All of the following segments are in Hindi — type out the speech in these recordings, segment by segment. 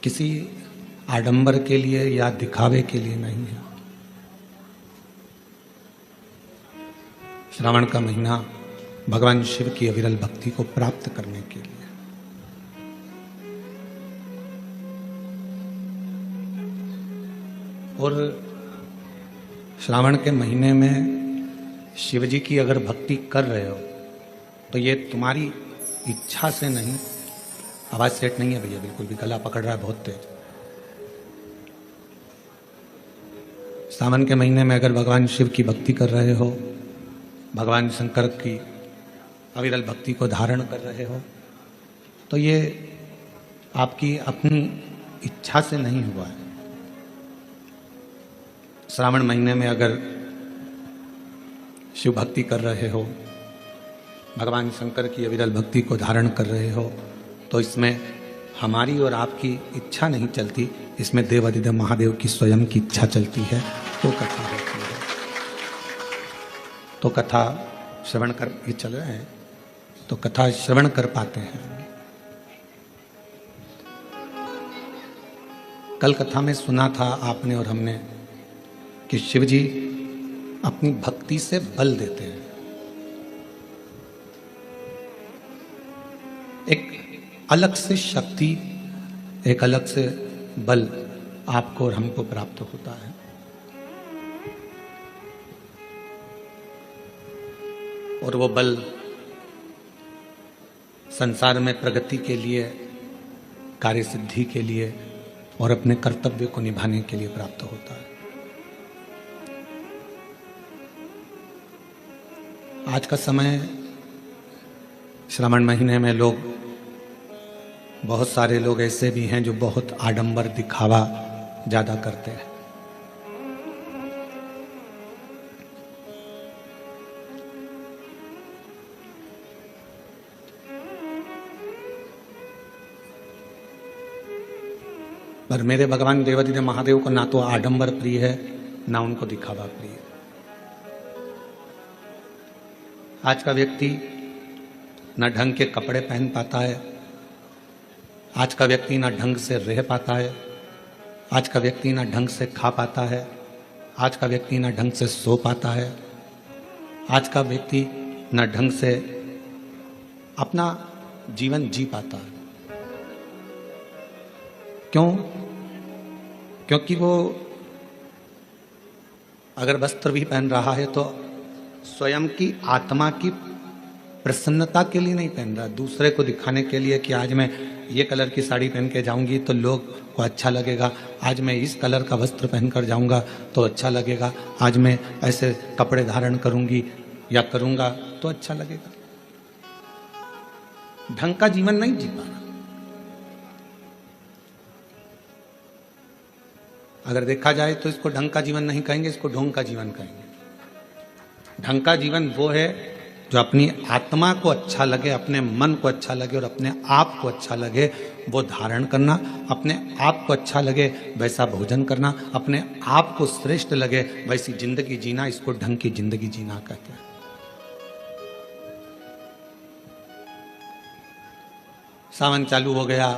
किसी आडंबर के लिए या दिखावे के लिए नहीं है। श्रावण का महीना भगवान शिव की अविरल भक्ति को प्राप्त करने के लिए। और श्रावण के महीने में शिव जी की अगर भक्ति कर रहे हो तो ये तुम्हारी इच्छा से नहीं। आवाज सेट नहीं है भैया, बिल्कुल भी गला पकड़ रहा है बहुत तेज। सावन के महीने में अगर भगवान शिव की भक्ति कर रहे हो, भगवान शंकर की अविरल भक्ति को धारण कर रहे हो, तो ये आपकी अपनी इच्छा से नहीं हुआ है। श्रावण महीने में अगर शिव भक्ति कर रहे हो, भगवान शंकर की अविरल भक्ति को धारण कर रहे हो, तो इसमें हमारी और आपकी इच्छा नहीं चलती, इसमें देवाधिदेव महादेव की स्वयं की इच्छा चलती है। तो कथा होती है, तो कथा श्रवण कर, ये चल रहे हैं तो कथा श्रवण कर पाते हैं। कल कथा में सुना था आपने और हमने कि शिव जी अपनी भक्ति से बल देते हैं। एक अलग से शक्ति, एक अलग से बल आपको और हमको प्राप्त होता है। और वो बल संसार में प्रगति के लिए, कार्य सिद्धि के लिए और अपने कर्तव्य को निभाने के लिए प्राप्त होता है। आज का समय, श्रावण महीने में लोग, बहुत सारे लोग ऐसे भी हैं जो बहुत आडंबर दिखावा ज्यादा करते हैं। पर मेरे भगवान देवाधिदेव महादेव को ना तो आडंबर प्रिय है, ना उनको दिखावा प्रिय है। आज का व्यक्ति ना ढंग के कपड़े पहन पाता है, आज का व्यक्ति ना ढंग से रह पाता है, आज का व्यक्ति ना ढंग से खा पाता है, आज का व्यक्ति ना ढंग से सो पाता है, आज का व्यक्ति ना ढंग से अपना जीवन जी पाता है। क्यों? क्योंकि वो अगर वस्त्र भी पहन रहा है तो स्वयं की आत्मा की प्रसन्नता के लिए नहीं पहन रहा, दूसरे को दिखाने के लिए कि आज मैं ये कलर की साड़ी पहन के जाऊंगी तो लोग को अच्छा लगेगा, आज मैं इस कलर का वस्त्र पहनकर जाऊंगा तो अच्छा लगेगा, आज मैं ऐसे कपड़े धारण करूंगी या करूंगा तो अच्छा लगेगा। ढंग का जीवन नहीं जी पा रहा। अगर देखा जाए तो इसको ढंग का जीवन नहीं कहेंगे, इसको ढोंग का जीवन कहेंगे। ढंग का जीवन वो है जो अपनी आत्मा को अच्छा लगे, अपने मन को अच्छा लगे और अपने आप को अच्छा लगे वो धारण करना, अपने आप को अच्छा लगे वैसा भोजन करना, अपने आप को श्रेष्ठ लगे वैसी जिंदगी जीना, इसको ढंग की जिंदगी जीना कहते हैं। सावन चालू हो गया,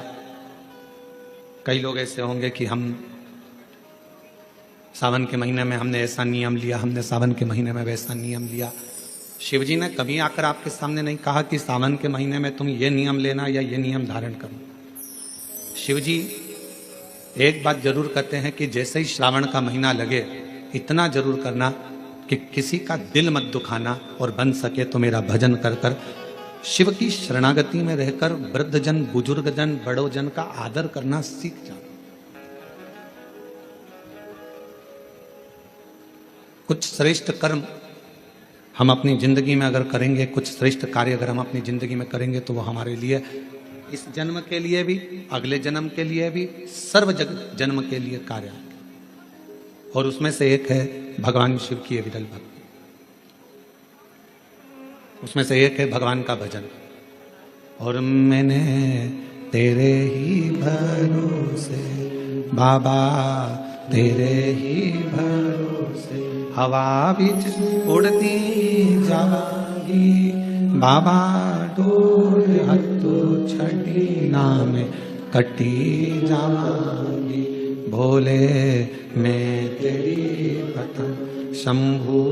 कई लोग ऐसे होंगे कि हम सावन के महीने में हमने ऐसा नियम लिया, हमने सावन के महीने में वैसा नियम लिया। शिव जी ने कभी आकर आपके सामने नहीं कहा कि सावन के महीने में तुम ये नियम लेना या ये नियम धारण करो। शिव जी एक बात जरूर कहते हैं कि जैसे ही श्रावण का महीना लगे इतना जरूर करना कि किसी का दिल मत दुखाना, और बन सके तो मेरा भजन कर कर शिव की शरणागति में रहकर वृद्धजन, बुजुर्गजन, बड़ोजन का आदर करना सीख जाना। कुछ श्रेष्ठ कर्म हम अपनी जिंदगी में अगर करेंगे, कुछ श्रेष्ठ कार्य अगर हम अपनी जिंदगी में करेंगे तो वो हमारे लिए इस जन्म के लिए भी, अगले जन्म के लिए भी, सर्व जन्म के लिए कार्य है। और उसमें से एक है भगवान शिव की अविरल भक्ति, उसमें से एक है भगवान का भजन। और मैंने तेरे ही भरोसे बाबा, तेरे ही भरोसे हवा बिच उड़ती जावांगी बाबा, डोर हत्तो छड़ी नाम कटी जावांगी। भोले मैं तेरी पतंग, शंभू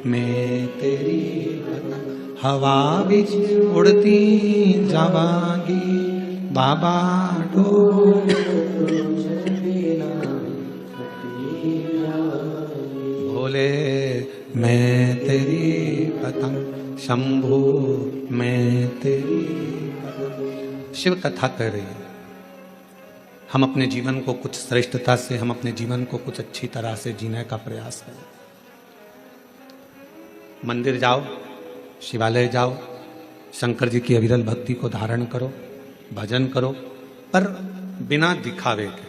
मैं तेरी पतंग, हवा बिच उड़ती जावांगी। बाबा भोले मैं तेरी पतंग, शंभू मैं तेरी पतंग। शिव कथा कर रही है, हम अपने जीवन को कुछ श्रेष्ठता से, हम अपने जीवन को कुछ अच्छी तरह से जीने का प्रयास करें। मंदिर जाओ, शिवालय जाओ, शंकर जी की अविरल भक्ति को धारण करो, भजन करो, पर बिना दिखावे के।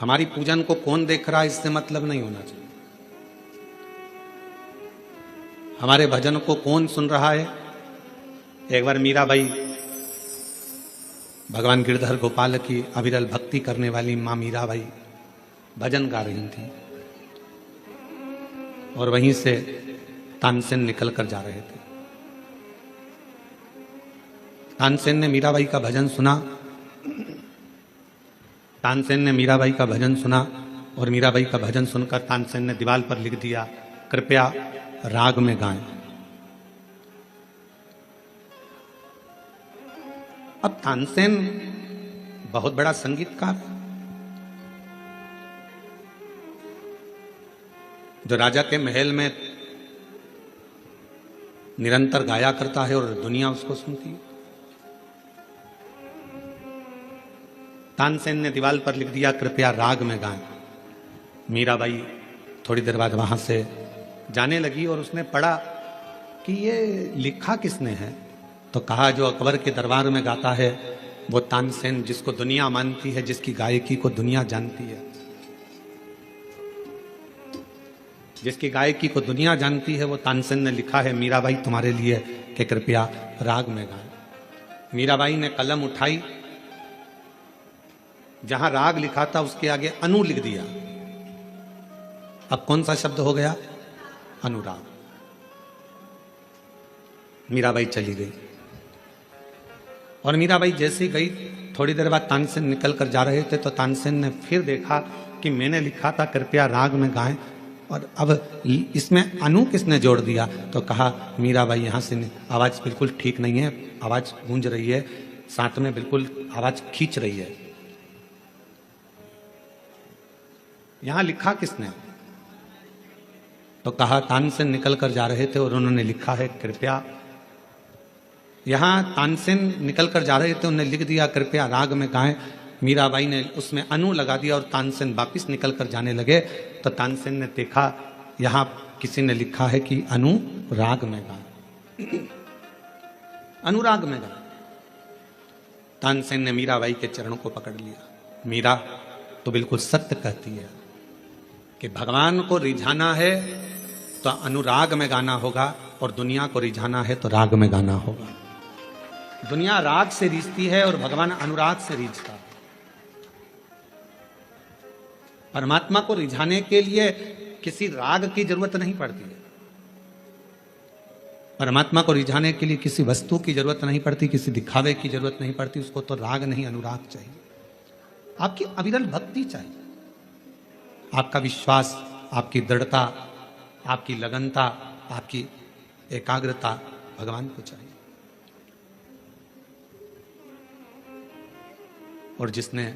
हमारी पूजन को कौन देख रहा है इससे मतलब नहीं होना चाहिए। हमारे भजन को कौन सुन रहा है। एक बार मीराबाई भगवान गिरधर गोपाल की अविरल भक्ति करने वाली मां मीराबाई भजन गा रही थी और वहीं से तानसेन निकल कर जा रहे थे। तानसेन ने मीराबाई का भजन सुना, तानसेन ने मीराबाई का भजन सुना और मीराबाई का भजन सुनकर तानसेन ने दीवार पर लिख दिया, कृपया राग में गाएं। अब तानसेन बहुत बड़ा संगीतकार है, जो राजा के महल में निरंतर गाया करता है और दुनिया उसको सुनती है। तानसेन ने दीवार पर लिख दिया, कृपया राग में गाएं। मीराबाई थोड़ी देर बाद वहां से जाने लगी और उसने पढ़ा कि ये लिखा किसने है। तो कहा, जो अकबर के दरबार में गाता है वो तानसेन, जिसको दुनिया मानती है, जिसकी गायकी को दुनिया जानती है, जिसकी गायकी को दुनिया जानती है, वो तानसेन ने लिखा है मीराबाई तुम्हारे लिए कि कृपया राग में गाएं। मीराबाई ने कलम उठाई, जहां राग लिखा था उसके आगे अनु लिख दिया। अब कौन सा शब्द हो गया? अनुराग। मीराबाई चली गई और मीराबाई जैसे ही गई, थोड़ी देर बाद तानसेन निकल कर जा रहे थे तो तानसेन ने फिर देखा कि मैंने लिखा था कृपया राग में गाएं, और अब इसमें अनु किसने जोड़ दिया। तो कहा, मीराबाई यहां से आवाज बिल्कुल ठीक नहीं है, आवाज गूंज रही है, साथ में बिल्कुल आवाज खींच रही है। यहां लिखा किसने? तो कहा, तानसेन निकल कर जा रहे थे और उन्होंने लिखा है कृपया। यहां तानसेन निकल कर जा रहे थे, उन्होंने लिख दिया कृपया राग में गाएं। मीराबाई ने उसमें अनु लगा दिया और तानसेन वापिस निकल कर जाने लगे। तो तानसेन ने देखा यहां किसी ने लिखा है कि अनु राग में गाएं, अनुराग में गाएं। तानसेन ने मीराबाई के चरणों को पकड़ लिया। मीरा तो बिल्कुल सत्य कहती है कि भगवान को रिझाना है तो अनुराग में गाना होगा और दुनिया को रिझाना है तो राग में गाना होगा। दुनिया राग से रीझती है और भगवान अनुराग से रीझता है। परमात्मा को रिझाने के लिए किसी राग की जरूरत नहीं पड़ती है। परमात्मा को रिझाने के लिए किसी वस्तु की जरूरत नहीं पड़ती, किसी दिखावे की जरूरत नहीं पड़ती। उसको तो राग नहीं, अनुराग चाहिए। आपकी अविरल भक्ति चाहिए, आपका विश्वास, आपकी दृढ़ता, आपकी लगनता, आपकी एकाग्रता भगवान को चाहिए। और जिसने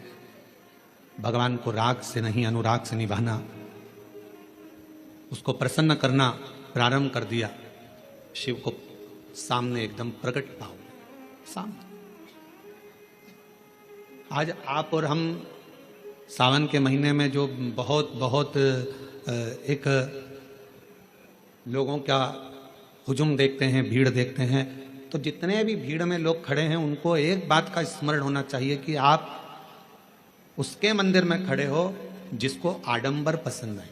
भगवान को राग से नहीं अनुराग से निभाना, उसको प्रसन्न करना प्रारंभ कर दिया, शिव को सामने एकदम प्रकट पाओ सामने। आज आप और हम सावन के महीने में जो बहुत एक लोगों का हुजूम देखते हैं, भीड़ देखते हैं, तो जितने भी भीड़ में लोग खड़े हैं उनको एक बात का स्मरण होना चाहिए कि आप उसके मंदिर में खड़े हो जिसको आडंबर पसंद है।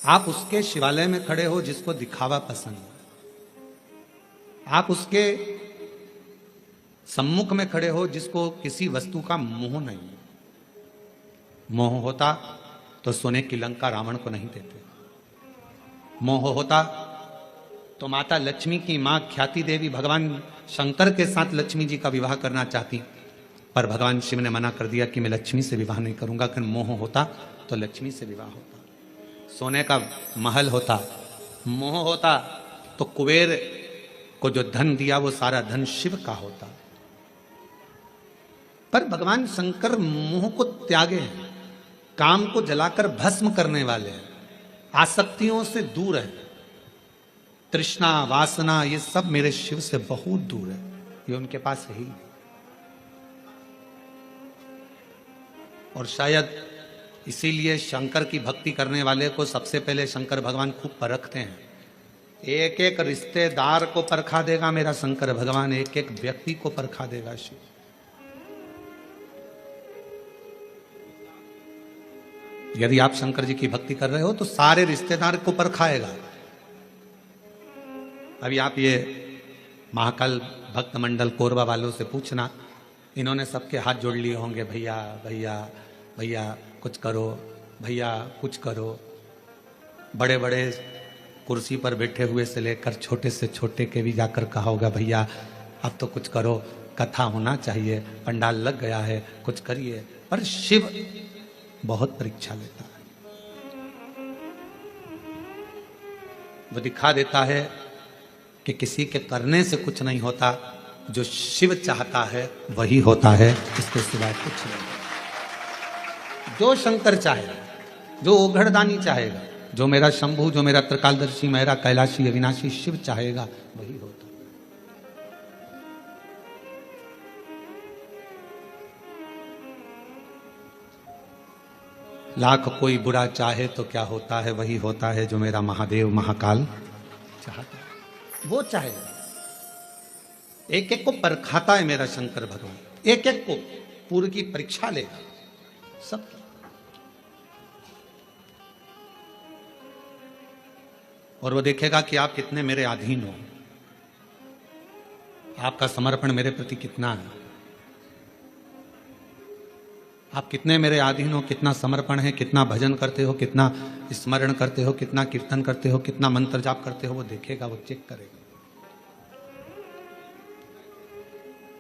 आप उसके शिवालय में खड़े हो जिसको दिखावा पसंद है। आप उसके सम्मुख में खड़े हो जिसको किसी वस्तु का मोह नहीं है। मोह होता तो सोने की लंका रावण को नहीं देते। मोह होता तो तो माता लक्ष्मी की मां ख्याति देवी भगवान शंकर के साथ लक्ष्मी जी का विवाह करना चाहती, पर भगवान शिव ने मना कर दिया कि मैं लक्ष्मी से विवाह नहीं करूंगा। अगर मोह होता तो लक्ष्मी से विवाह होता, सोने का महल होता, मोह होता तो कुबेर को जो धन दिया वो सारा धन शिव का होता। पर भगवान शंकर मोह को त्यागे हैं, काम को जलाकर भस्म करने वाले हैं, आसक्तियों से दूर है। तृष्णा वासना ये सब मेरे शिव से बहुत दूर है, ये उनके पास है ही। और शायद इसीलिए शंकर की भक्ति करने वाले को सबसे पहले शंकर भगवान खूब परखते हैं। एक एक रिश्तेदार को परखा देगा मेरा शंकर भगवान, एक एक व्यक्ति को परखा देगा शिव। यदि आप शंकर जी की भक्ति कर रहे हो तो सारे रिश्तेदार को परखाएगा। अभी आप ये महाकाल भक्त मंडल कोरबा वालों से पूछना, इन्होंने सबके हाथ जोड़ लिए होंगे, भैया भैया भैया कुछ करो, भैया कुछ करो। बड़े बड़े कुर्सी पर बैठे हुए से लेकर छोटे से छोटे के भी जाकर कहा होगा, भैया अब तो कुछ करो, कथा होना चाहिए, पंडाल लग गया है, कुछ करिए। पर शिव बहुत परीक्षा लेता है। वो दिखा देता है कि किसी के करने से कुछ नहीं होता, जो शिव चाहता है वही होता है, इसके सिवाय कुछ नहीं। जो शंकर चाहेगा, जो ओघड़दानी चाहेगा, जो मेरा शंभु, जो मेरा त्रिकालदर्शी, मेरा कैलाशी अविनाशी शिव चाहेगा वही होता। लाख कोई बुरा चाहे तो क्या होता है, वही होता है जो मेरा महादेव महाकाल चाहता है, वो चाहेगा। एक एक को परखाता है मेरा शंकर भगवान, एक एक को पूरी की परीक्षा लेगा सब। और वो देखेगा कि आप कितने मेरे अधीन हो, आपका समर्पण मेरे प्रति कितना है, आप कितने मेरे अधीन हो, कितना समर्पण है, कितना भजन करते हो, कितना स्मरण करते हो, कितना कीर्तन करते हो, कितना मंत्र जाप करते हो, वो देखेगा, वो चेक करेगा।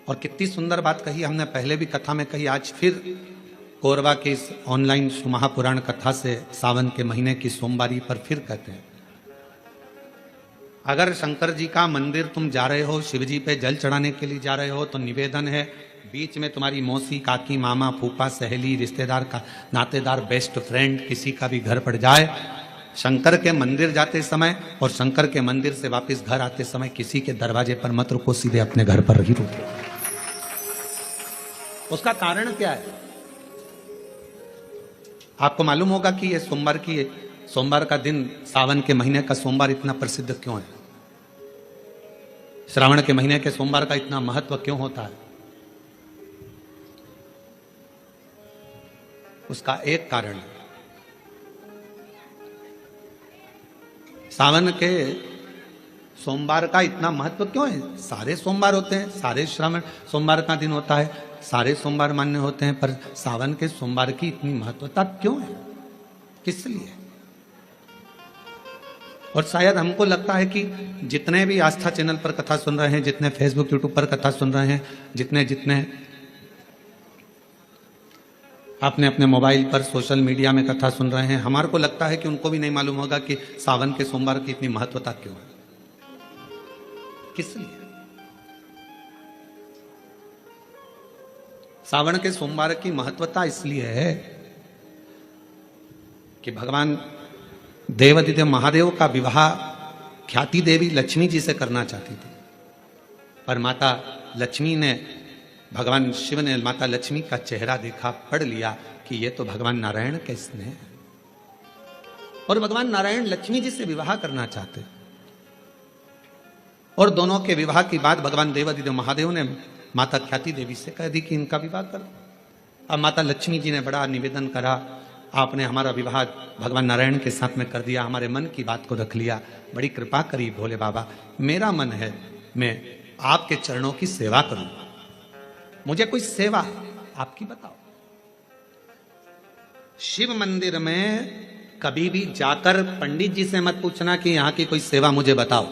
और कितनी सुंदर बात कही हमने पहले भी कथा में कही, आज फिर कोरबा की इस ऑनलाइन महापुराण कथा से सावन के महीने की सोमवारी पर फिर कहते हैं, अगर शंकर जी का मंदिर तुम जा रहे हो, शिव जी पे जल चढ़ाने के लिए जा रहे हो, तो निवेदन है बीच में तुम्हारी मौसी, काकी, मामा, फूफा, सहेली, रिश्तेदार का नातेदार, बेस्ट फ्रेंड किसी का भी घर पड़ जाए, शंकर के मंदिर जाते समय और शंकर के मंदिर से वापस घर आते समय किसी के दरवाजे पर मत रुको, सीधे अपने घर पर ही रुको। उसका कारण क्या है? आपको मालूम होगा कि ये सोमवार का दिन, सावन के महीने का सोमवार इतना प्रसिद्ध क्यों है? श्रावण के महीने के सोमवार का इतना महत्व क्यों होता है? उसका एक कारण है, सावन के सोमवार का इतना महत्व क्यों है? सारे सोमवार होते हैं, सारे श्रावण सोमवार का दिन होता है, सारे सोमवार मान्य होते हैं, पर सावन के सोमवार की इतनी महत्वता क्यों है? किस लिए? और शायद हमको लगता है कि जितने भी आस्था चैनल पर कथा सुन रहे हैं, जितने फेसबुक यूट्यूब पर कथा सुन रहे हैं, जितने अपने अपने मोबाइल पर सोशल मीडिया में कथा सुन रहे हैं, हमारे को लगता है कि उनको भी नहीं मालूम होगा कि सावन के सोमवार की इतनी महत्वता क्यों है, किस लिए? सावन के सोमवार की महत्वता इसलिए है कि भगवान देवादिदेव महादेव का विवाह ख्याति देवी लक्ष्मी जी से करना चाहती थी, पर माता लक्ष्मी ने, भगवान शिव ने माता लक्ष्मी का चेहरा देखा, पढ़ लिया कि ये तो भगवान नारायण के स्नेह है, और भगवान नारायण लक्ष्मी जी से विवाह करना चाहते। और दोनों के विवाह की बात भगवान देवादिदेव महादेव ने माता ख्याति देवी से कह दी कि इनका विवाह कर दो। अब माता लक्ष्मी जी ने बड़ा निवेदन करा, आपने हमारा विवाह भगवान नारायण के साथ में कर दिया, हमारे मन की बात को रख लिया, बड़ी कृपा करी भोले बाबा, मेरा मन है मैं आपके चरणों की सेवा करूं, मुझे कोई सेवा आपकी बताओ। शिव मंदिर में कभी भी जाकर पंडित जी से मत पूछना कि यहां की कोई सेवा मुझे बताओ,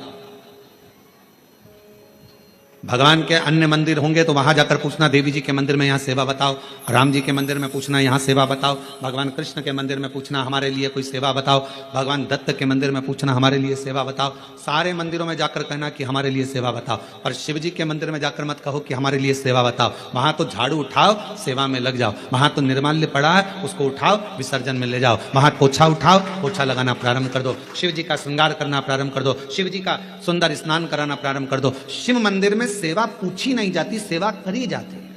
भगवान के अन्य मंदिर होंगे तो वहां जाकर पूछना, देवी जी के मंदिर में यहाँ सेवा बताओ, राम जी के मंदिर में पूछना यहाँ सेवा बताओ, भगवान कृष्ण के मंदिर में पूछना हमारे लिए कोई सेवा बताओ, भगवान दत्त के मंदिर में पूछना हमारे लिए सेवा बताओ। सारे मंदिरों में जाकर कहना कि हमारे लिए सेवा बताओ, और शिव जी के मंदिर में जाकर मत कहो कि हमारे लिए सेवा बताओ। वहां तो झाड़ू उठाओ, सेवा में लग जाओ। वहां तो निर्माल्य पड़ा है, उसको उठाओ, विसर्जन में ले जाओ। वहां पोछा उठाओ, पोछा लगाना प्रारंभ कर दो, शिव जी का श्रृंगार करना प्रारंभ कर दो, शिव जी का सुंदर स्नान कराना प्रारंभ कर दो। शिव मंदिर में सेवा पूछी नहीं जाती, सेवा करी जाती है।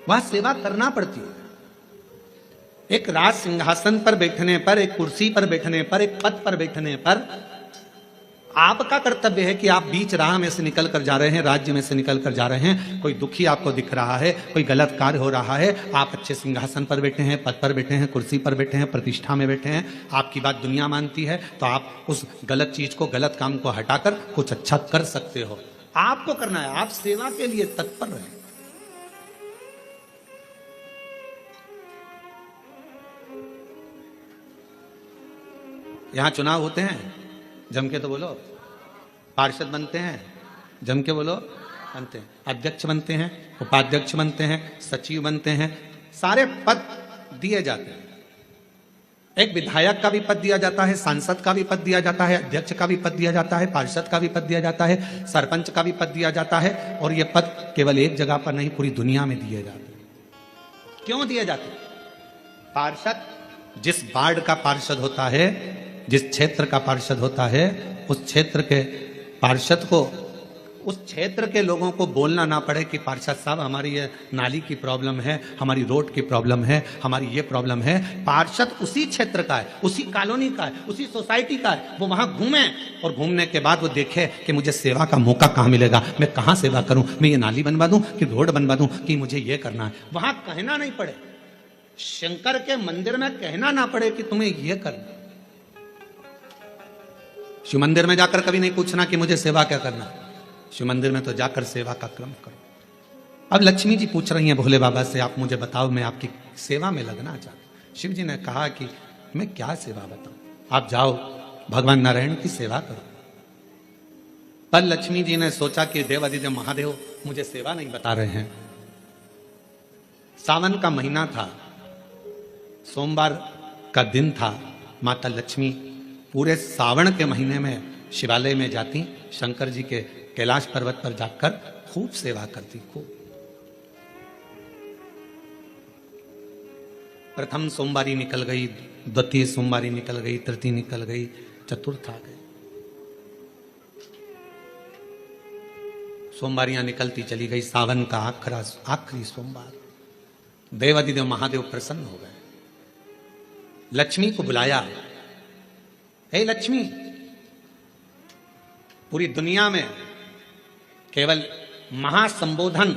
वहां सेवा करना पड़ती है। एक राज सिंहासन पर बैठने पर, एक कुर्सी पर बैठने पर, एक पद पर बैठने पर आपका कर्तव्य है कि आप बीच राह में से निकल कर जा रहे हैं, राज्य में से निकल कर जा रहे हैं, कोई दुखी आपको दिख रहा है, कोई गलत कार्य हो रहा है, आप अच्छे सिंहासन पर बैठे हैं, पद पर बैठे हैं, कुर्सी पर बैठे हैं, प्रतिष्ठा में बैठे हैं, आपकी बात दुनिया मानती है, तो आप उस गलत चीज को, गलत काम को हटाकर कुछ अच्छा कर सकते हो। आपको करना है, आप सेवा के लिए तत्पर रहें। यहां चुनाव होते हैं, जम के तो बोलो, पार्षद बनते हैं, जम के बोलो, बनते हैं, अध्यक्ष बनते हैं, उपाध्यक्ष बनते हैं, सचिव बनते हैं, सारे पद दिए जाते हैं। एक विधायक का भी पद दिया जाता है, सांसद का भी पद दिया जाता है, अध्यक्ष का भी पद दिया जाता है, पार्षद का भी पद दिया जाता है, सरपंच का भी पद दिया जाता है। और ये पद केवल एक जगह पर नहीं, पूरी दुनिया में दिए जाते हैं। क्यों दिए जाते हैं? पार्षद जिस वार्ड का पार्षद होता है, जिस क्षेत्र का पार्षद होता है, उस क्षेत्र के पार्षद को, उस क्षेत्र के लोगों को बोलना ना पड़े कि पार्षद साहब हमारी ये नाली की प्रॉब्लम है, हमारी रोड की प्रॉब्लम है, हमारी ये प्रॉब्लम है। पार्षद उसी क्षेत्र का है, उसी कॉलोनी का है, उसी सोसाइटी का है। वो वहां घूमे और घूमने के बाद वो देखे कि मुझे सेवा का मौका कहाँ मिलेगा, मैं कहाँ सेवा करूं, मैं ये नाली बनवा दूं कि रोड बनवा दूं कि मुझे ये करना है। वहां कहना नहीं पड़े, शंकर के मंदिर में कहना ना पड़े कि तुम्हें ये करना। शिव मंदिर में जाकर कभी नहीं पूछना कि मुझे सेवा क्या करना। शिव मंदिर में तो जाकर सेवा का क्रम करो। अब लक्ष्मी जी पूछ रही हैं भोले बाबा से, आप मुझे बताओ, मैं आपकी सेवा में लगना चाहती हूं। शिव जी ने कहा कि मैं क्या सेवा बताऊं, आप जाओ भगवान नारायण की सेवा करो। पर लक्ष्मी जी ने सोचा कि देवादिदेव महादेव मुझे सेवा नहीं बता रहे हैं। सावन का महीना था, सोमवार का दिन था। माता लक्ष्मी पूरे सावन के महीने में शिवालय में जाती, शंकर जी के कैलाश पर्वत पर जाकर खूब सेवा करती, खूब। प्रथम सोमवारी निकल गई, द्वितीय सोमवारी निकल गई, तृतीय निकल गई, चतुर्थ आ गई। सोमवारियां निकलती चली गई। सावन का आखिरी सोमवार, देवादिदेव महादेव प्रसन्न हो गए। लक्ष्मी को बुलाया, हे लक्ष्मी, पूरी दुनिया में केवल महासंबोधन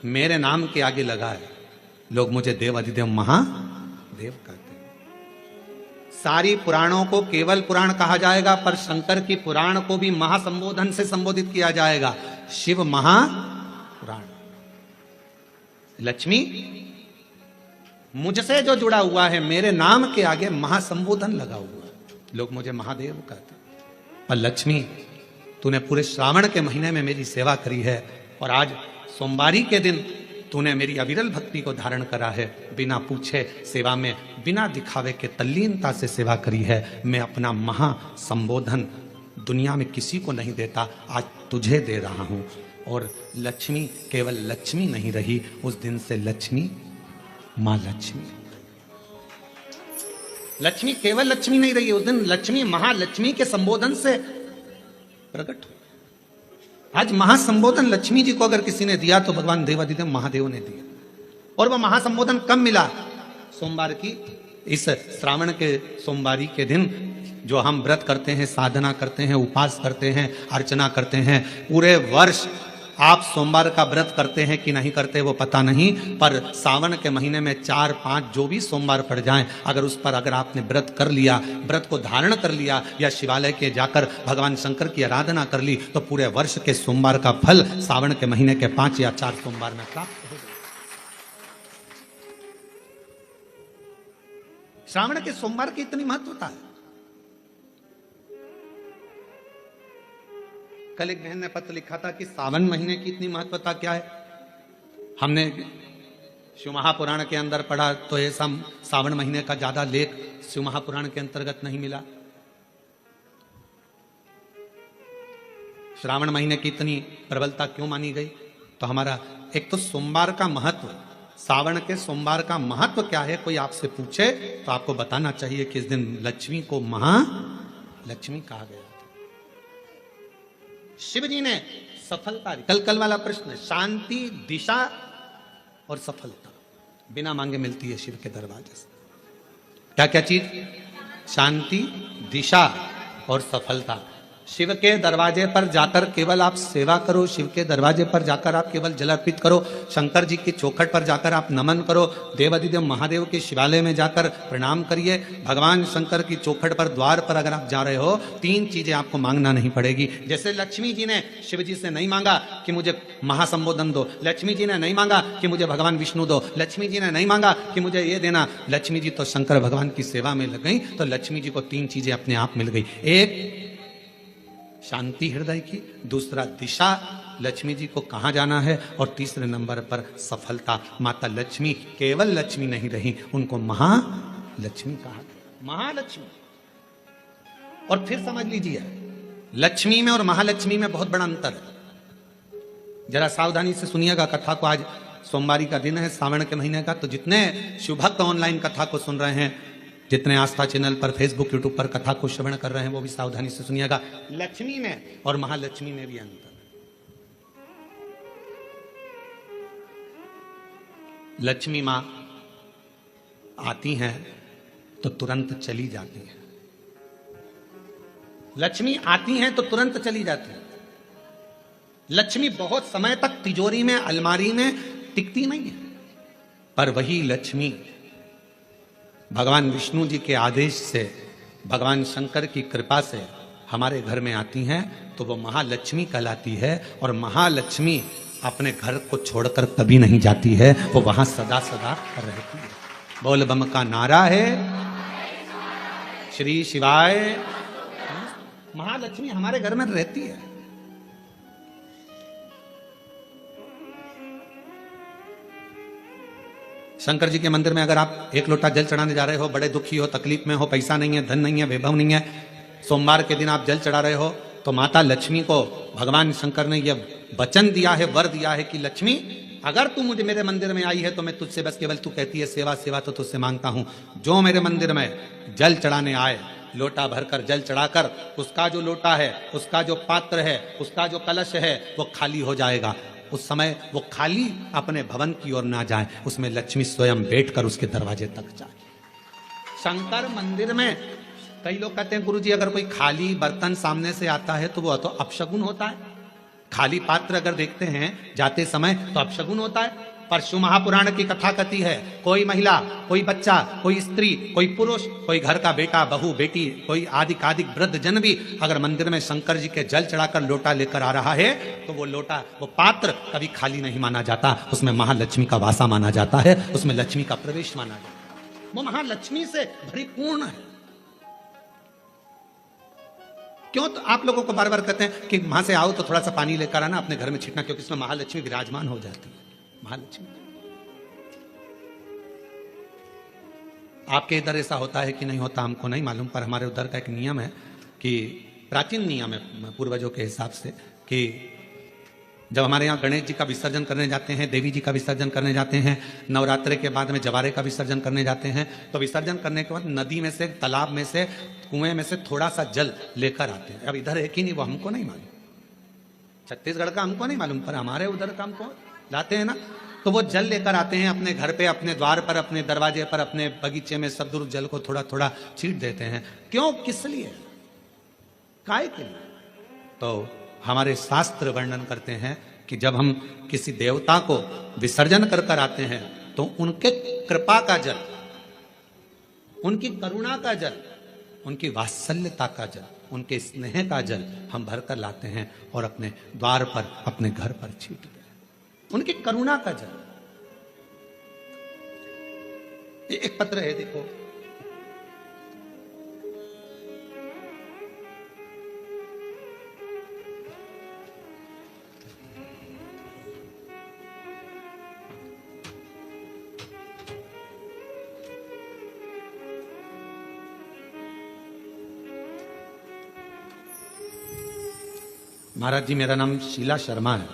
मेरे नाम के आगे लगा है। लोग मुझे देवादिदेव महादेव कहते हैं। सारी पुराणों को केवल पुराण कहा जाएगा, पर शंकर की पुराण को भी महासंबोधन से संबोधित किया जाएगा, शिव महापुराण। लक्ष्मी, मुझसे जो जुड़ा हुआ है, मेरे नाम के आगे महासंबोधन लगा हुआ है, लोग मुझे महादेव कहते हैं। पर लक्ष्मी, तूने पूरे श्रावण के महीने में मेरी सेवा करी है, और आज सोमवारी के दिन तूने मेरी अविरल भक्ति को धारण करा है। बिना पूछे सेवा में, बिना दिखावे के तल्लीनता से सेवा करी है। मैं अपना महासंबोधन दुनिया में किसी को नहीं देता, आज तुझे दे रहा हूं। और लक्ष्मी केवल लक्ष्मी नहीं रही, उस दिन से लक्ष्मी मां लक्ष्मी। लक्ष्मी केवल लक्ष्मी नहीं रही, उस दिन लक्ष्मी महालक्ष्मी के संबोधन से प्रकट हुई। आज महासंबोधन लक्ष्मी जी को अगर किसी ने दिया तो भगवान देवादिदेव महादेव ने दिया। और वह महासंबोधन कब मिला? सोमवार की इस श्रावण के सोमवारी के दिन, जो हम व्रत करते हैं, साधना करते हैं, उपास करते हैं, अर्चना करते हैं। पूरे वर्ष आप सोमवार का व्रत करते हैं कि नहीं करते वो पता नहीं, पर सावन के महीने में 4-5 जो भी सोमवार पड़ जाएं, अगर उस पर अगर आपने व्रत कर लिया, व्रत को धारण कर लिया, या शिवालय के जाकर भगवान शंकर की आराधना कर ली, तो पूरे वर्ष के सोमवार का फल सावन के महीने के 5 या 4 सोमवार में प्राप्त हो जाए। श्रावण के सोमवार की इतनी महत्वता है। कल एक बहन ने पत्र लिखा था कि सावन महीने की इतनी महत्वता क्या है। हमने शिव महापुराण के अंदर पढ़ा तो ऐसा सावन महीने का ज्यादा लेख शिव महापुराण के अंतर्गत नहीं मिला। श्रावण महीने की इतनी प्रबलता क्यों मानी गई? तो हमारा एक तो सोमवार का महत्व, सावन के सोमवार का महत्व क्या है, कोई आपसे पूछे तो आपको बताना चाहिए कि इस दिन लक्ष्मी को महालक्ष्मी कहा गया था। शिव जी ने सफलता, कल वाला प्रश्न, शांति, दिशा और सफलता बिना मांगे मिलती है शिव के दरवाजे से। क्या क्या चीज? शांति, दिशा और सफलता। शिव के दरवाजे पर जाकर केवल आप सेवा करो, शिव के दरवाजे पर जाकर आप केवल जल अर्पित करो, शंकर जी की चौखट पर जाकर आप नमन करो, देवाधिदेव महादेव के शिवालय में जाकर प्रणाम करिए। भगवान शंकर की चौखट पर, द्वार पर अगर आप जा रहे हो, 3 चीजें आपको मांगना नहीं पड़ेगी। जैसे लक्ष्मी जी ने शिव जी से नहीं मांगा कि मुझे महासंबोधन दो, लक्ष्मी जी ने नहीं मांगा कि मुझे भगवान विष्णु दो, लक्ष्मी जी ने नहीं मांगा कि मुझे ये देना। लक्ष्मी जी तो शंकर भगवान की सेवा में लग गई, तो लक्ष्मी जी को 3 चीजें अपने आप मिल गई। एक शांति हृदय की, दूसरा दिशा, लक्ष्मी जी को कहां जाना है, और तीसरे नंबर पर सफलता। माता लक्ष्मी केवल लक्ष्मी नहीं रही, उनको महालक्ष्मी कहा गया। महालक्ष्मी। और फिर समझ लीजिए, लक्ष्मी में और महालक्ष्मी में बहुत बड़ा अंतर है। जरा सावधानी से सुनिएगा कथा को। आज सोमवारी का दिन है, सावन के महीने का, तो जितने शिवभक्त ऑनलाइन कथा को सुन रहे हैं, जितने आस्था चैनल पर, फेसबुक, यूट्यूब पर कथा को श्रवण कर रहे हैं, वो भी सावधानी से सुनिएगा। लक्ष्मी में और महालक्ष्मी में भी अंतर। लक्ष्मी मां आती हैं तो तुरंत चली जाती हैं। लक्ष्मी आती हैं तो तुरंत चली जाती हैं। लक्ष्मी बहुत समय तक तिजोरी में, अलमारी में टिकती नहीं है। पर वही लक्ष्मी भगवान विष्णु जी के आदेश से, भगवान शंकर की कृपा से हमारे घर में आती हैं, तो वो महालक्ष्मी कहलाती है। और महालक्ष्मी अपने घर को छोड़कर कभी नहीं जाती है, वो वहां सदा सदा रहती है। बोल बम का नारा है, श्री शिवाय। महालक्ष्मी हमारे घर में रहती है। शंकर जी के मंदिर में अगर आप 1 लोटा जल चढ़ाने जा रहे हो, बड़े दुखी हो, तकलीफ में हो, पैसा नहीं है, धन नहीं है, वैभव नहीं है, सोमवार के दिन आप जल चढ़ा रहे हो, तो माता लक्ष्मी को भगवान शंकर ने यह वचन दिया है, वर दिया है कि लक्ष्मी, अगर तू मुझे मेरे मंदिर में आई है तो मैं तुझसे बस केवल, तू कहती है सेवा सेवा, तो तुझसे मांगता हूं, जो मेरे मंदिर में जल चढ़ाने आए, लोटा भरकर जल चढ़ाकर उसका जो लोटा है, उसका जो पात्र है, उसका जो कलश है, वो खाली हो जाएगा। उस समय वो खाली अपने भवन की ओर ना जाए, उसमें लक्ष्मी स्वयं बैठकर उसके दरवाजे तक जाए। शंकर मंदिर में कई लोग कहते हैं, गुरुजी अगर कोई खाली बर्तन सामने से आता है तो वो तो अपशगुन होता है। खाली पात्र अगर देखते हैं जाते समय तो अपशगुन होता है। पर शिव महापुराण की कथा कथी है, कोई महिला, कोई बच्चा, कोई स्त्री, कोई पुरुष, कोई घर का बेटा, बहू, बेटी, कोई आदिक वृद्ध जन भी अगर मंदिर में शंकर जी के जल चढ़ाकर लोटा लेकर आ रहा है, तो वो लोटा, वो पात्र कभी खाली नहीं माना जाता, उसमें महालक्ष्मी का वासा माना जाता है, उसमें लक्ष्मी का प्रवेश माना जाता है। वो महालक्ष्मी से परिपूर्ण है। क्यों? तो आप लोगों को बार बार कहते हैं कि वहां से आओ तो थोड़ा सा पानी लेकर आना, अपने घर में छिड़कना, क्योंकि इसमें महालक्ष्मी विराजमान हो जाती है। महालक्ष्मी आपके इधर ऐसा होता है कि नहीं होता हमको नहीं मालूम, पर हमारे उधर का एक नियम है, कि प्राचीन नियम है पूर्वजों के हिसाब से, कि जब हमारे यहाँ गणेश जी का विसर्जन करने जाते हैं, देवी जी का विसर्जन करने जाते हैं, नवरात्रे के बाद में जवारे का विसर्जन करने जाते हैं, तो विसर्जन करने के बाद नदी में से, तालाब में से, कुएं में से थोड़ा सा जल लेकर आते हैं। अब इधर है कि नहीं वो हमको नहीं मालूम, छत्तीसगढ़ का हमको नहीं मालूम, पर हमारे उधर का हमको लाते हैं ना, तो वो जल लेकर आते हैं अपने घर पे, अपने द्वार पर, अपने दरवाजे पर, अपने बगीचे में सब दूर जल को थोड़ा थोड़ा छींट देते हैं। क्यों? किस लिए? काय के लिए? तो हमारे शास्त्र वर्णन करते हैं कि जब हम किसी देवता को विसर्जन कर कर आते हैं, तो उनके कृपा का जल, उनकी करुणा का जल, उनकी वात्सल्यता का जल, उनके स्नेह का जल हम भरकर लाते हैं और अपने द्वार पर, अपने घर पर छींटते हैं, उनकी करुणा का जल। एक पत्र है, देखो, महाराज जी, मेरा नाम शीला शर्मा है।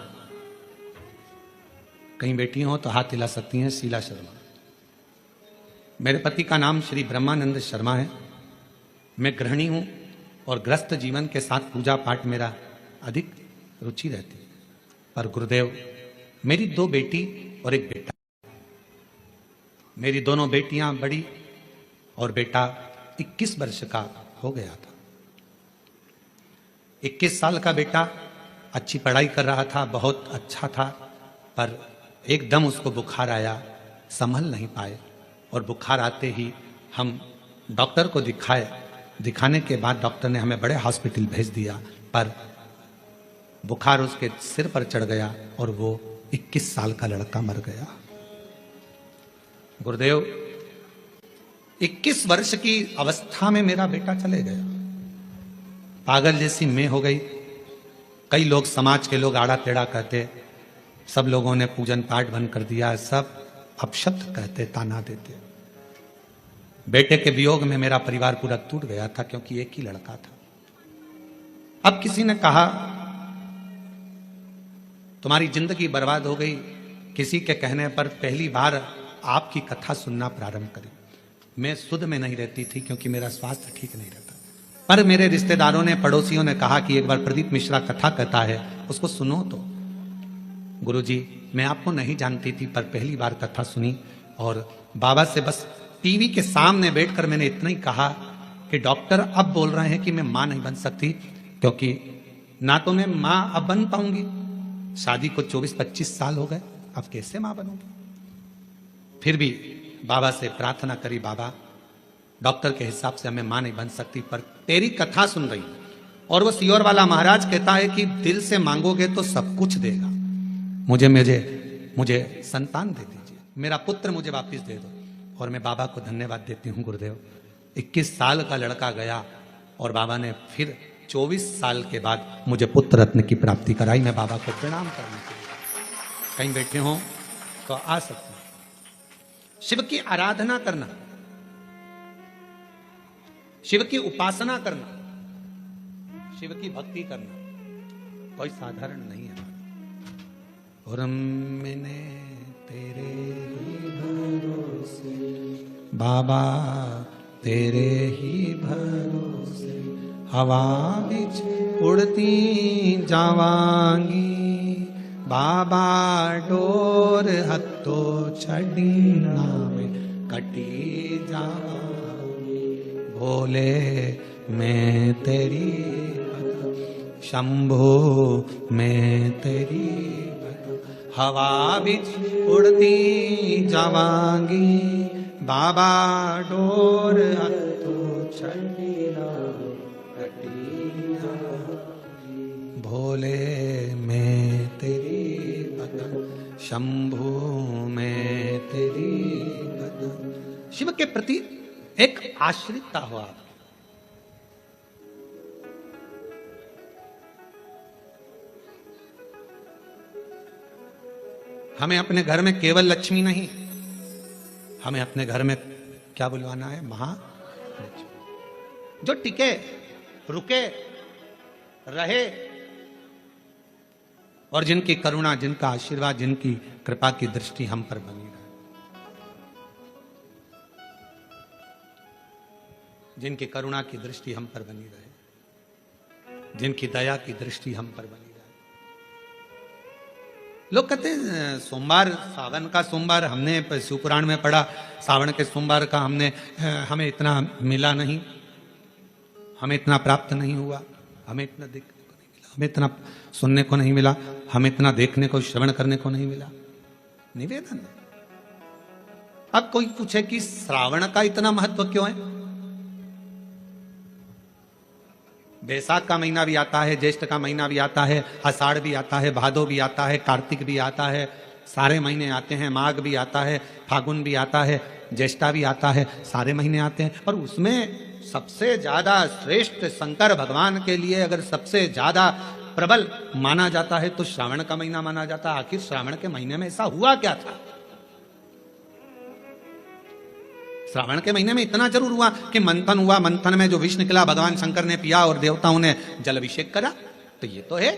कहीं बेटी हो तो हाथ हिला सकती हैं। शीला शर्मा। मेरे पति का नाम श्री ब्रह्मानंद शर्मा है। मैं गृहिणी हूं और ग्रस्त जीवन के साथ पूजा पाठ मेरा अधिक रुचि रहती है। पर गुरुदेव, मेरी 2 बेटी और 1 बेटा। मेरी दोनों बेटियां बड़ी और बेटा 21 वर्ष का हो गया था। 21 साल का बेटा अच्छी पढ़ाई कर रहा था, बहुत अच्छा था, पर एकदम उसको बुखार आया, संभल नहीं पाए और बुखार आते ही हम डॉक्टर को दिखाने के बाद डॉक्टर ने हमें बड़े हॉस्पिटल भेज दिया, पर बुखार उसके सिर पर चढ़ गया और वो 21 साल का लड़का मर गया। गुरुदेव, 21 वर्ष की अवस्था में मेरा बेटा चले गया। पागल जैसी मैं हो गई। कई लोग, समाज के लोग आड़ा टेढ़ा कहते, सब लोगों ने पूजन पाठ बंद कर दिया, सब अपशब्द कहते, ताना देते। बेटे के वियोग में मेरा परिवार पूरा टूट गया था, क्योंकि एक ही लड़का था। अब किसी ने कहा तुम्हारी जिंदगी बर्बाद हो गई। किसी के कहने पर पहली बार आपकी कथा सुनना प्रारंभ करी। मैं सुध में नहीं रहती थी, क्योंकि मेरा स्वास्थ्य ठीक नहीं रहता, पर मेरे रिश्तेदारों ने, पड़ोसियों ने कहा कि एक बार प्रदीप मिश्रा कथा कहता है, उसको सुनो तो। गुरुजी, मैं आपको नहीं जानती थी, पर पहली बार कथा सुनी और बाबा से बस टीवी के सामने बैठकर मैंने इतना ही कहा कि डॉक्टर अब बोल रहे हैं कि मैं मां नहीं बन सकती, क्योंकि ना तो मैं मां अब बन पाऊंगी, शादी को 24-25 साल हो गए, अब कैसे मां बनूंगी। फिर भी बाबा से प्रार्थना करी, बाबा डॉक्टर के हिसाब से हमें मां नहीं बन सकती, पर तेरी कथा सुन रही हूं और वो सियोर वाला महाराज कहता है कि दिल से मांगोगे तो सब कुछ देगा। मुझे संतान दे दीजिए, मेरा पुत्र मुझे वापस दे दो। और मैं बाबा को धन्यवाद देती हूं। गुरुदेव, 21 साल का लड़का गया और बाबा ने फिर 24 साल के बाद मुझे पुत्र रत्न की प्राप्ति कराई। मैं बाबा को प्रणाम करने के लिए, कहीं बैठे हो तो आ सकते हैं। शिव की आराधना करना, शिव की उपासना करना, शिव की भक्ति करना कोई साधारण नहीं है। और मैंने तेरे ही भरोसे बाबा, तेरे ही भरोसे हवा बिच उड़ती जावांगी, बाबा डोर हत्तो छड़ी नावे कटी जावांगी। भोले मैं तेरी शंभो मैं तेरी हवा बिच उड़ती जावांगी, बाबा डोर हत्तो छड़ी नावे कटी जावांगी। भोले मैं तेरी बदन, शंभु मैं तेरी बदन। शिव के प्रति एक आश्रितता हुआ। हमें अपने घर में केवल लक्ष्मी नहीं, हमें अपने घर में क्या बुलवाना है? महालक्ष्मी, जो टिके, रुके, रहे और जिनकी करुणा, जिनका आशीर्वाद, जिनकी कृपा की दृष्टि हम पर बनी रहे, जिनकी करुणा की दृष्टि हम पर बनी रहे, जिनकी दया की दृष्टि हम पर बनी रहे। लोग कहते हैं सोमवार, सावन का सोमवार, हमने शिवपुराण में पढ़ा, सावन के सोमवार का हमें इतना मिला नहीं, हमें इतना प्राप्त नहीं हुआ, हमें इतना देखने को नहीं मिला, हमें इतना सुनने को नहीं मिला, हमें इतना देखने को, श्रवण करने को नहीं मिला। निवेदन। अब कोई पूछे कि श्रावण का इतना महत्व क्यों है? बैसाख का महीना भी आता है, ज्येष्ठ का महीना भी आता है, आषाढ़ भी आता है, भादो भी आता है, कार्तिक भी आता है, सारे महीने आते हैं, माघ भी आता है, फागुन भी आता है, ज्येष्ठा भी आता है, सारे महीने आते हैं। और उसमें सबसे ज्यादा श्रेष्ठ शंकर भगवान के लिए अगर सबसे ज्यादा प्रबल माना जाता है तो श्रावण का महीना माना जाता है। आखिर श्रावण के महीने में ऐसा हुआ क्या था? श्रावण के महीने में इतना जरूर हुआ कि मंथन हुआ, मंथन में जो विष निकला भगवान शंकर ने पिया और देवताओं ने जल अभिषेक करा। तो ये तो है।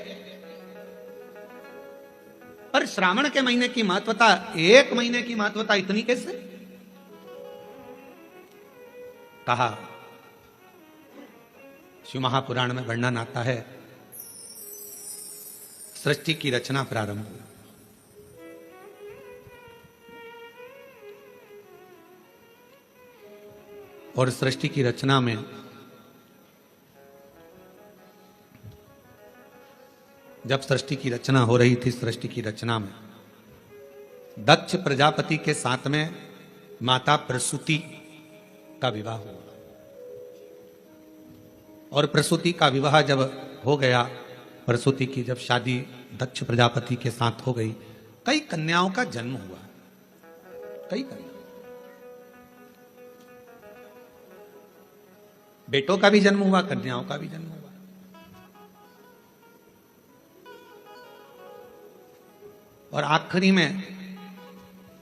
पर श्रावण के महीने की महत्वता, एक महीने की महत्वता इतनी कैसे? कहा शिव महापुराण में वर्णन आता है, सृष्टि की रचना प्रारंभ हुई। और सृष्टि की रचना में जब सृष्टि की रचना हो रही थी, सृष्टि की रचना में दक्ष प्रजापति के साथ में माता प्रसूति का विवाह हुआ। और प्रसूति का विवाह जब हो गया, प्रसूति की जब शादी दक्ष प्रजापति के साथ हो गई, कई कन्याओं का जन्म हुआ। कई कन्या, बेटों का भी जन्म हुआ, कन्याओं का भी जन्म हुआ। और आखिरी में,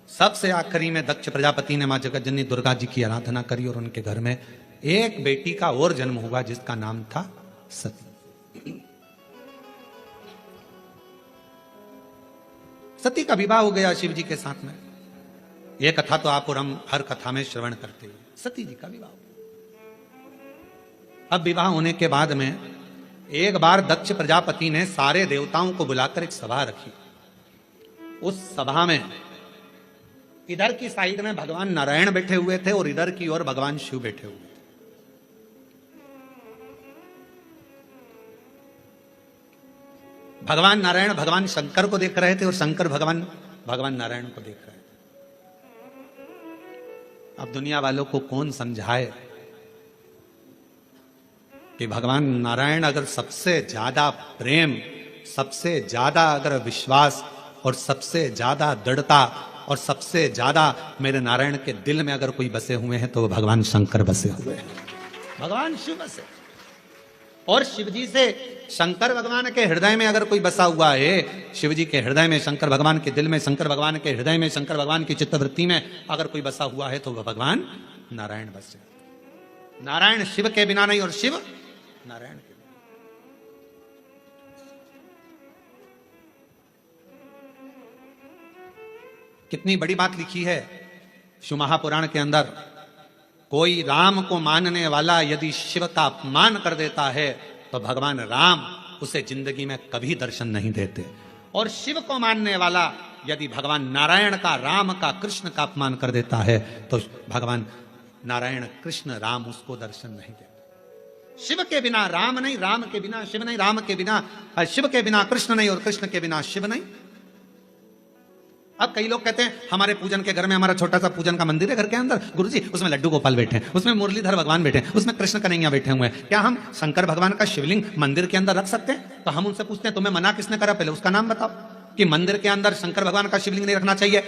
सबसे आखिरी में दक्ष प्रजापति ने मां जगतजननी दुर्गा जी की आराधना करी और उनके घर में एक बेटी का और जन्म हुआ जिसका नाम था सती। सती का विवाह हो गया शिव जी के साथ में। यह कथा तो आप और हम हर कथा में श्रवण करते हैं। सती जी का विवाह। अब विवाह होने के बाद में एक बार दक्ष प्रजापति ने सारे देवताओं को बुलाकर एक सभा रखी। उस सभा में इधर की साइड में भगवान नारायण बैठे हुए थे और इधर की ओर भगवान शिव बैठे हुए थे। भगवान नारायण भगवान शंकर को देख रहे थे और शंकर भगवान नारायण को देख रहे थे। अब दुनिया वालों को कौन समझाए कि भगवान नारायण अगर सबसे ज्यादा प्रेम, सबसे ज्यादा अगर विश्वास और सबसे ज्यादा दृढ़ता और सबसे ज्यादा मेरे नारायण के दिल में अगर कोई बसे हुए हैं तो वो भगवान शंकर बसे हुए हैं, भगवान शिव बसे। और शिव जी से शंकर भगवान के हृदय में अगर कोई बसा हुआ है, शिव जी के हृदय में, शंकर भगवान के दिल में, शंकर भगवान के हृदय में, शंकर भगवान की चित्तवृत्ति में अगर कोई बसा हुआ है तो वह भगवान नारायण बसे। नारायण शिव के बिना नहीं और शिव नारायण के बिना। कितनी बड़ी बात लिखी है शिव महापुराण के अंदर। कोई राम को मानने वाला यदि शिव का अपमान कर देता है तो भगवान राम उसे जिंदगी में कभी दर्शन नहीं देते। और शिव को मानने वाला यदि भगवान नारायण का, राम का, कृष्ण का अपमान कर देता है तो भगवान नारायण, कृष्ण, राम उसको दर्शन नहीं देते। शिव के बिना राम नहीं, राम के बिना शिव नहीं, राम के बिना, शिव के बिना कृष्ण नहीं और कृष्ण के बिना शिव नहीं। अब कई लोग कहते हैं हमारे पूजन के घर में, हमारा छोटा सा पूजन का मंदिर है घर के अंदर, गुरुजी उसमें लड्डू गोपाल बैठे हैं, उसमें मुरलीधर भगवान बैठे हैं, उसमें कृष्ण कन्हैया बैठे हुए हैं। क्या हम शंकर भगवान का शिवलिंग मंदिर के अंदर रख सकते हैं? तो हम उनसे पूछते हैं तुम्हें मना किसने करा, पहले उसका नाम बताओ कि मंदिर के अंदर शंकर भगवान का शिवलिंग नहीं रखना चाहिए।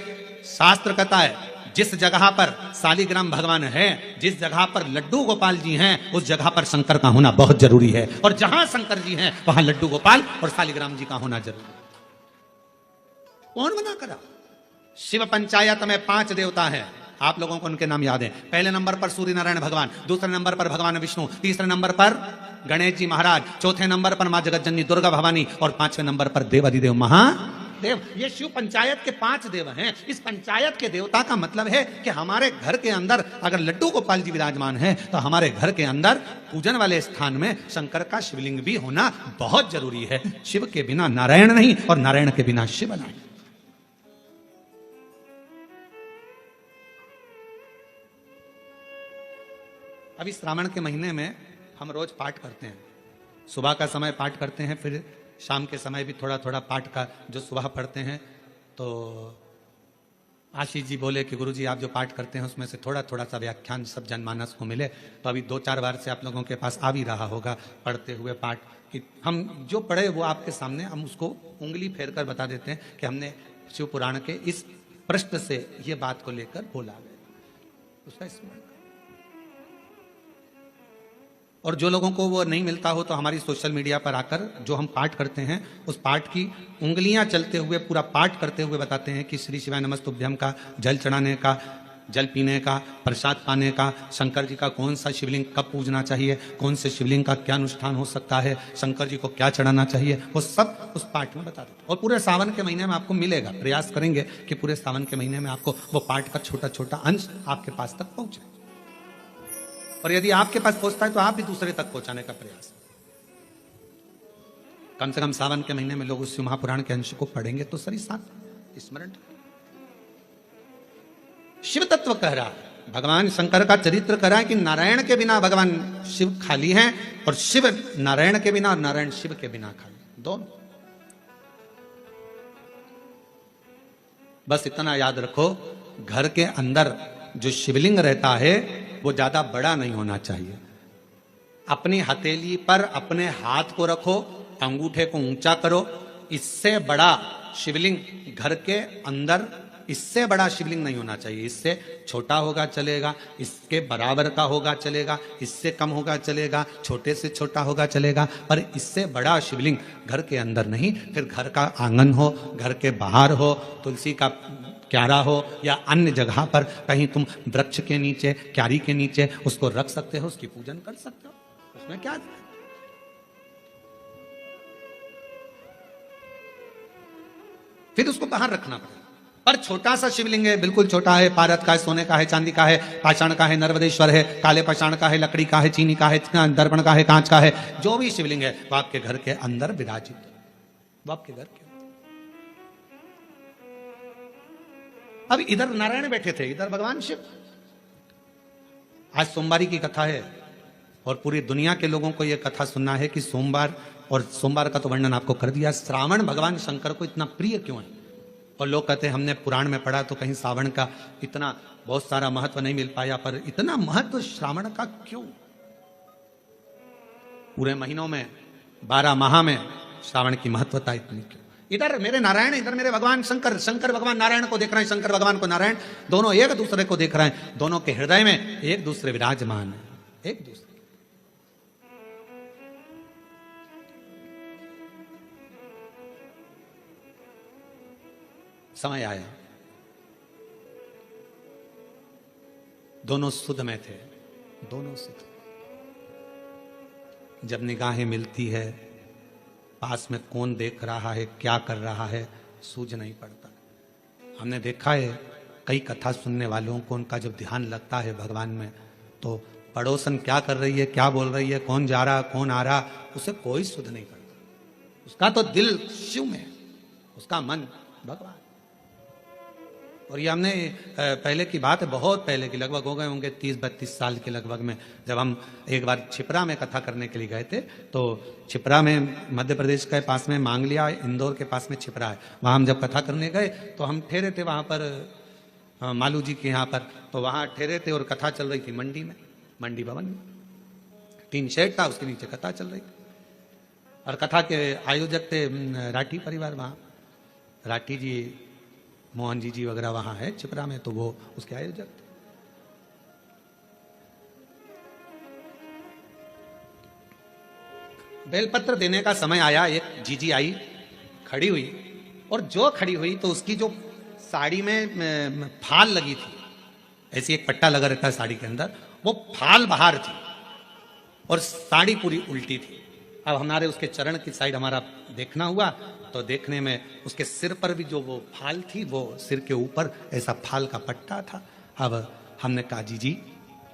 शास्त्र कहता है जिस जगह पर शालिग्राम भगवान है, जिस जगह पर लड्डू गोपाल जी हैं, उस जगह पर शंकर का होना बहुत जरूरी है। और जहां शंकर जी हैं वहां लड्डू गोपाल और शालिग्राम जी का होना जरूरी है। कौन मना करा? शिव पंचायत में 5 देवता हैं, आप लोगों को उनके नाम याद हैं। पहले नंबर पर सूर्य नारायण भगवान, दूसरे नंबर पर भगवान विष्णु, तीसरे नंबर पर गणेश जी महाराज, चौथे नंबर पर मां जगतजननी दुर्गा भवानी और 5वें नंबर पर देवाधिदेव महादेव। ये शिव पंचायत के 5 देव हैं। इस पंचायत के देवता का मतलब है कि हमारे घर के अंदर अगर लड्डू गोपाल जी विराजमान है तो हमारे घर के अंदर पूजन वाले स्थान में शंकर का शिवलिंग भी होना बहुत जरूरी है। शिव के बिना नारायण नहीं और नारायण के बिना शिव नहीं। अभी श्रावण के महीने में हम रोज पाठ करते हैं। सुबह का समय पाठ करते हैं, फिर शाम के समय भी थोड़ा थोड़ा पाठ का जो सुबह पढ़ते हैं। तो आशीष जी बोले कि गुरुजी आप जो पाठ करते हैं उसमें से थोड़ा थोड़ा सा व्याख्यान सब जनमानस को मिले। तो अभी 2-4 बार से आप लोगों के पास आ भी रहा होगा पढ़ते हुए पाठ कि हम जो पढ़े वो आपके सामने हम उसको उंगली फेर कर बता देते हैं कि हमने शिव पुराण के इस पृष्ठ से ये बात को लेकर बोला है, उसका स्मरण। और जो लोगों को वो नहीं मिलता हो तो हमारी सोशल मीडिया पर आकर जो हम पाठ करते हैं उस पाठ की उंगलियां चलते हुए पूरा पाठ करते हुए बताते हैं कि श्री शिवाय नमस्तुभ्यम का जल चढ़ाने का जल पीने का, प्रसाद पाने का, शंकर जी का कौन सा शिवलिंग कब पूजना चाहिए, कौन से शिवलिंग का क्या अनुष्ठान हो सकता है, शंकर जी को क्या चढ़ाना चाहिए, वो सब उस पाठ में बता देते। और पूरे सावन के महीने में आपको मिलेगा। प्रयास करेंगे कि पूरे सावन के महीने में आपको वो पाठ का छोटा छोटा अंश आपके पास तक पहुंचे। और यदि आपके पास पहुंचता है तो आप भी दूसरे तक पहुंचाने का प्रयास। कम से कम सावन के महीने में लोग उस महापुराण के अंश को पढ़ेंगे तो सही साथ स्मरण। शिव तत्व कह रहा है, भगवान शंकर का चरित्र कह रहा है कि नारायण के बिना भगवान शिव खाली हैं और शिव नारायण के बिना और नारायण शिव के बिना खाली, दोनों। बस इतना याद रखो, घर के अंदर जो शिवलिंग रहता है वो ज्यादा बड़ा नहीं होना चाहिए। अपनी हथेली पर अपने हाथ को रखो, अंगूठे को ऊंचा करो। इससे बड़ा शिवलिंग घर के अंदर, इससे बड़ा शिवलिंग नहीं होना चाहिए। इससे छोटा होगा चलेगा, इसके बराबर का होगा चलेगा, इससे कम होगा चलेगा, छोटे से छोटा होगा चलेगा, पर इससे बड़ा शिवलिंग घर के अंदर नहीं। फिर घर का आंगन हो, घर के बाहर हो, तुलसी का क्यारा हो या अन्य जगह पर कहीं तुम वृक्ष के नीचे, क्यारी के नीचे उसको रख सकते हो, उसकी पूजन कर सकते हो, उसमें क्या। फिर उसको बाहर रखना पड़ेगा। पर छोटा सा शिवलिंग है, बिल्कुल छोटा है, पारद का है, सोने का है, चांदी का है, पाषाण का है, नर्मदेश्वर है, काले पाषाण का है, लकड़ी का है, चीनी का है, दर्पण का है, कांच का है, जो भी शिवलिंग है वो आपके घर के अंदर विराजित है, वो आपके घर के। अब इधर नारायण बैठे थे, इधर भगवान शिव। आज सोमवारी की कथा है और पूरी दुनिया के लोगों को यह कथा सुनना है कि सोमवार, और सोमवार का तो वर्णन आपको कर दिया। श्रावण भगवान शंकर को इतना प्रिय क्यों है? और लोग कहते हैं हमने पुराण में पढ़ा तो कहीं श्रावण का इतना बहुत सारा महत्व नहीं मिल पाया, पर इतना महत्व श्रावण का क्यों? पूरे महीनों में 12 माह में श्रावण की महत्वता इतनी क्यों? इधर मेरे नारायण, इधर मेरे भगवान शंकर, शंकर भगवान नारायण को देख रहे हैं, शंकर भगवान को नारायण, दोनों एक दूसरे को देख रहे हैं, दोनों के हृदय में एक दूसरे विराजमान है, एक दूसरे। समय आया, दोनों सुध में थे, दोनों सुध। जब निगाहें मिलती है, पास में कौन देख रहा है, क्या कर रहा है, सूझ नहीं पड़ता। हमने देखा है कई कथा सुनने वालों को, उनका जब ध्यान लगता है भगवान में, तो पड़ोसन क्या कर रही है, क्या बोल रही है, कौन जा रहा, कौन आ रहा, उसे कोई सुध नहीं पड़ता। उसका तो दिल शिव में, उसका मन भगवान। और ये हमने पहले की बात है, बहुत पहले की, लगभग हो गए होंगे 30-32 साल के लगभग में, जब हम एक बार छिपरा में कथा करने के लिए गए थे। तो छिपरा में, मध्य प्रदेश के पास में मांगलिया, इंदौर के पास में छिपरा है, वहाँ हम जब कथा करने गए तो हम ठहरे थे वहाँ पर मालू जी के यहाँ पर। तो वहाँ ठहरे थे और कथा चल रही थी मंडी में, मंडी भवन में 3 शेड था, उसके नीचे कथा चल रही थी। और कथा के आयोजक थे राठी परिवार, वहाँ राठी जी, मोहन जी वगैरह वहां है छिपरा में, तो वो उसके आयोजक थे। बेलपत्र देने का समय आया, एक जीजी आई, खड़ी हुई, और जो खड़ी हुई तो उसकी जो साड़ी में फाल लगी थी, ऐसी एक पट्टा लगा रहता है साड़ी के अंदर, वो फाल बाहर थी और साड़ी पूरी उल्टी थी। अब हमारे उसके चरण की साइड हमारा देखना हुआ, तो देखने में उसके सिर पर भी जो वो फाल थी, वो सिर के ऊपर ऐसा फाल का पट्टा था। अब हमने कहा जीजी,